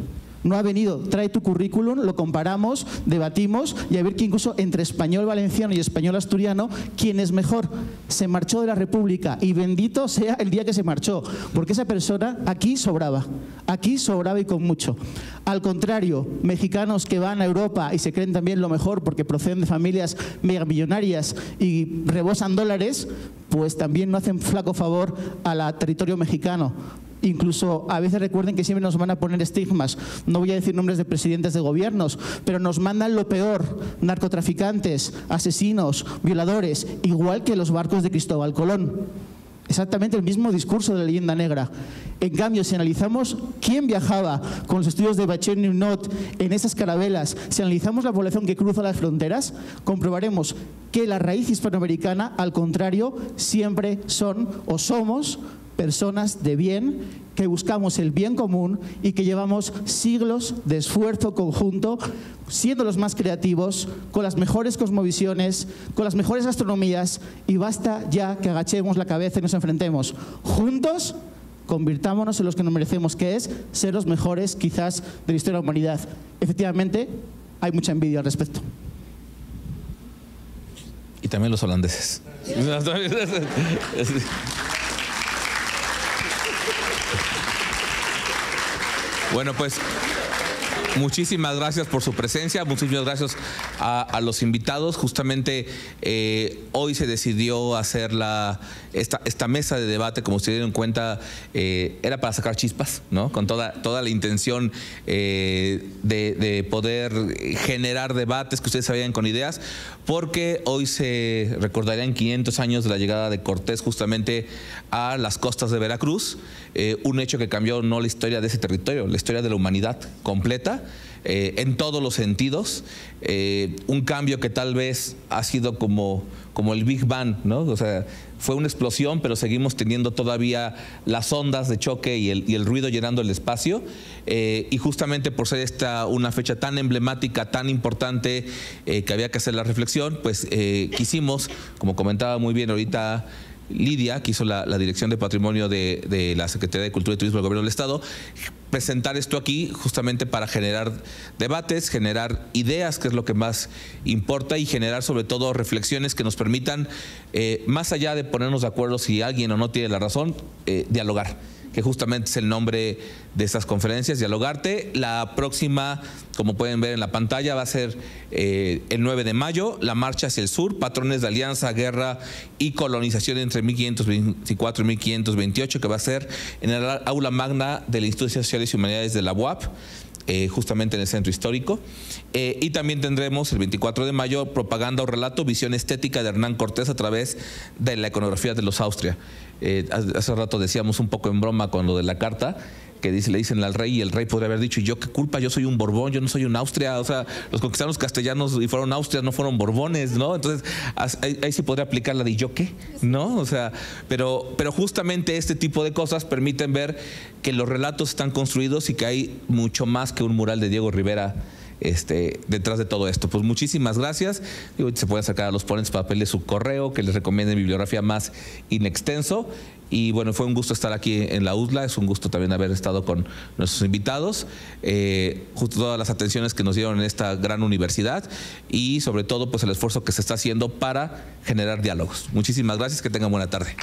No ha venido, trae tu currículum, lo comparamos, debatimos y a ver que incluso entre español valenciano y español asturiano, ¿quién es mejor? Se marchó de la República y bendito sea el día que se marchó, porque esa persona aquí sobraba y con mucho. Al contrario, mexicanos que van a Europa y se creen también lo mejor porque proceden de familias megamillonarias y rebosan dólares, pues también no hacen flaco favor al territorio mexicano. Incluso a veces recuerden que siempre nos van a poner estigmas. No voy a decir nombres de presidentes de gobiernos, pero nos mandan lo peor: narcotraficantes, asesinos, violadores, igual que los barcos de Cristóbal Colón. Exactamente el mismo discurso de la leyenda negra. En cambio, si analizamos quién viajaba con los estudios de Bachén-Nunot en esas carabelas, si analizamos la población que cruza las fronteras, comprobaremos que la raíz hispanoamericana, al contrario, siempre son o somos personas de bien, que buscamos el bien común y que llevamos siglos de esfuerzo conjunto, siendo los más creativos, con las mejores cosmovisiones, con las mejores gastronomías, y basta ya que agachemos la cabeza y nos enfrentemos. Juntos, convirtámonos en los que nos merecemos, que es ser los mejores quizás de la historia de la humanidad. Efectivamente, hay mucha envidia al respecto. Y también los holandeses. Bueno, pues muchísimas gracias por su presencia, muchísimas gracias a los invitados. Justamente hoy se decidió hacer esta mesa de debate, como ustedes dieron cuenta, era para sacar chispas, ¿no? Con toda la intención de poder generar debates, que ustedes se vayan con ideas, porque hoy se recordarían 500 años de la llegada de Cortés justamente a las costas de Veracruz, un hecho que cambió no la historia de ese territorio, la historia de la humanidad completa, en todos los sentidos, un cambio que tal vez ha sido como el Big Bang, ¿no? O sea, fue una explosión, pero seguimos teniendo todavía las ondas de choque y el ruido llenando el espacio, y justamente por ser una fecha tan emblemática, tan importante, que había que hacer la reflexión, pues quisimos, como comentaba muy bien ahorita Lidia, que hizo la Dirección de Patrimonio de la Secretaría de Cultura y Turismo del Gobierno del Estado, presentar esto aquí justamente para generar debates, generar ideas, que es lo que más importa, y generar sobre todo reflexiones que nos permitan, más allá de ponernos de acuerdo si alguien o no tiene la razón, dialogar, que justamente es el nombre de estas conferencias, Dialogarte. La próxima, como pueden ver en la pantalla, va a ser el 9 de mayo, la marcha hacia el sur, patrones de alianza, guerra y colonización entre 1524 y 1528, que va a ser en el aula magna del Instituto de Ciencias Sociales y Humanidades de la UAP, justamente en el centro histórico. Y también tendremos el 24 de mayo propaganda o relato, visión estética de Hernán Cortés a través de la iconografía de los Austria. Hace rato decíamos un poco en broma con lo de la carta, que le dicen al rey, y el rey podría haber dicho, ¿y yo qué culpa? Yo soy un Borbón, yo no soy un Austria. O sea, los conquistaron los castellanos y fueron Austrias, no fueron Borbones, ¿no? Entonces, ahí sí podría aplicar la de ¿yo qué? ¿No? O sea, pero justamente este tipo de cosas permiten ver que los relatos están construidos y que hay mucho más que un mural de Diego Rivera detrás de todo esto. Pues muchísimas gracias. Se puede sacar a los ponentes para pedirles su correo, que les recomienden bibliografía más inextenso. Y bueno, fue un gusto estar aquí en la USLA, es un gusto también haber estado con nuestros invitados, justo todas las atenciones que nos dieron en esta gran universidad, y sobre todo pues el esfuerzo que se está haciendo para generar diálogos. Muchísimas gracias, que tengan buena tarde.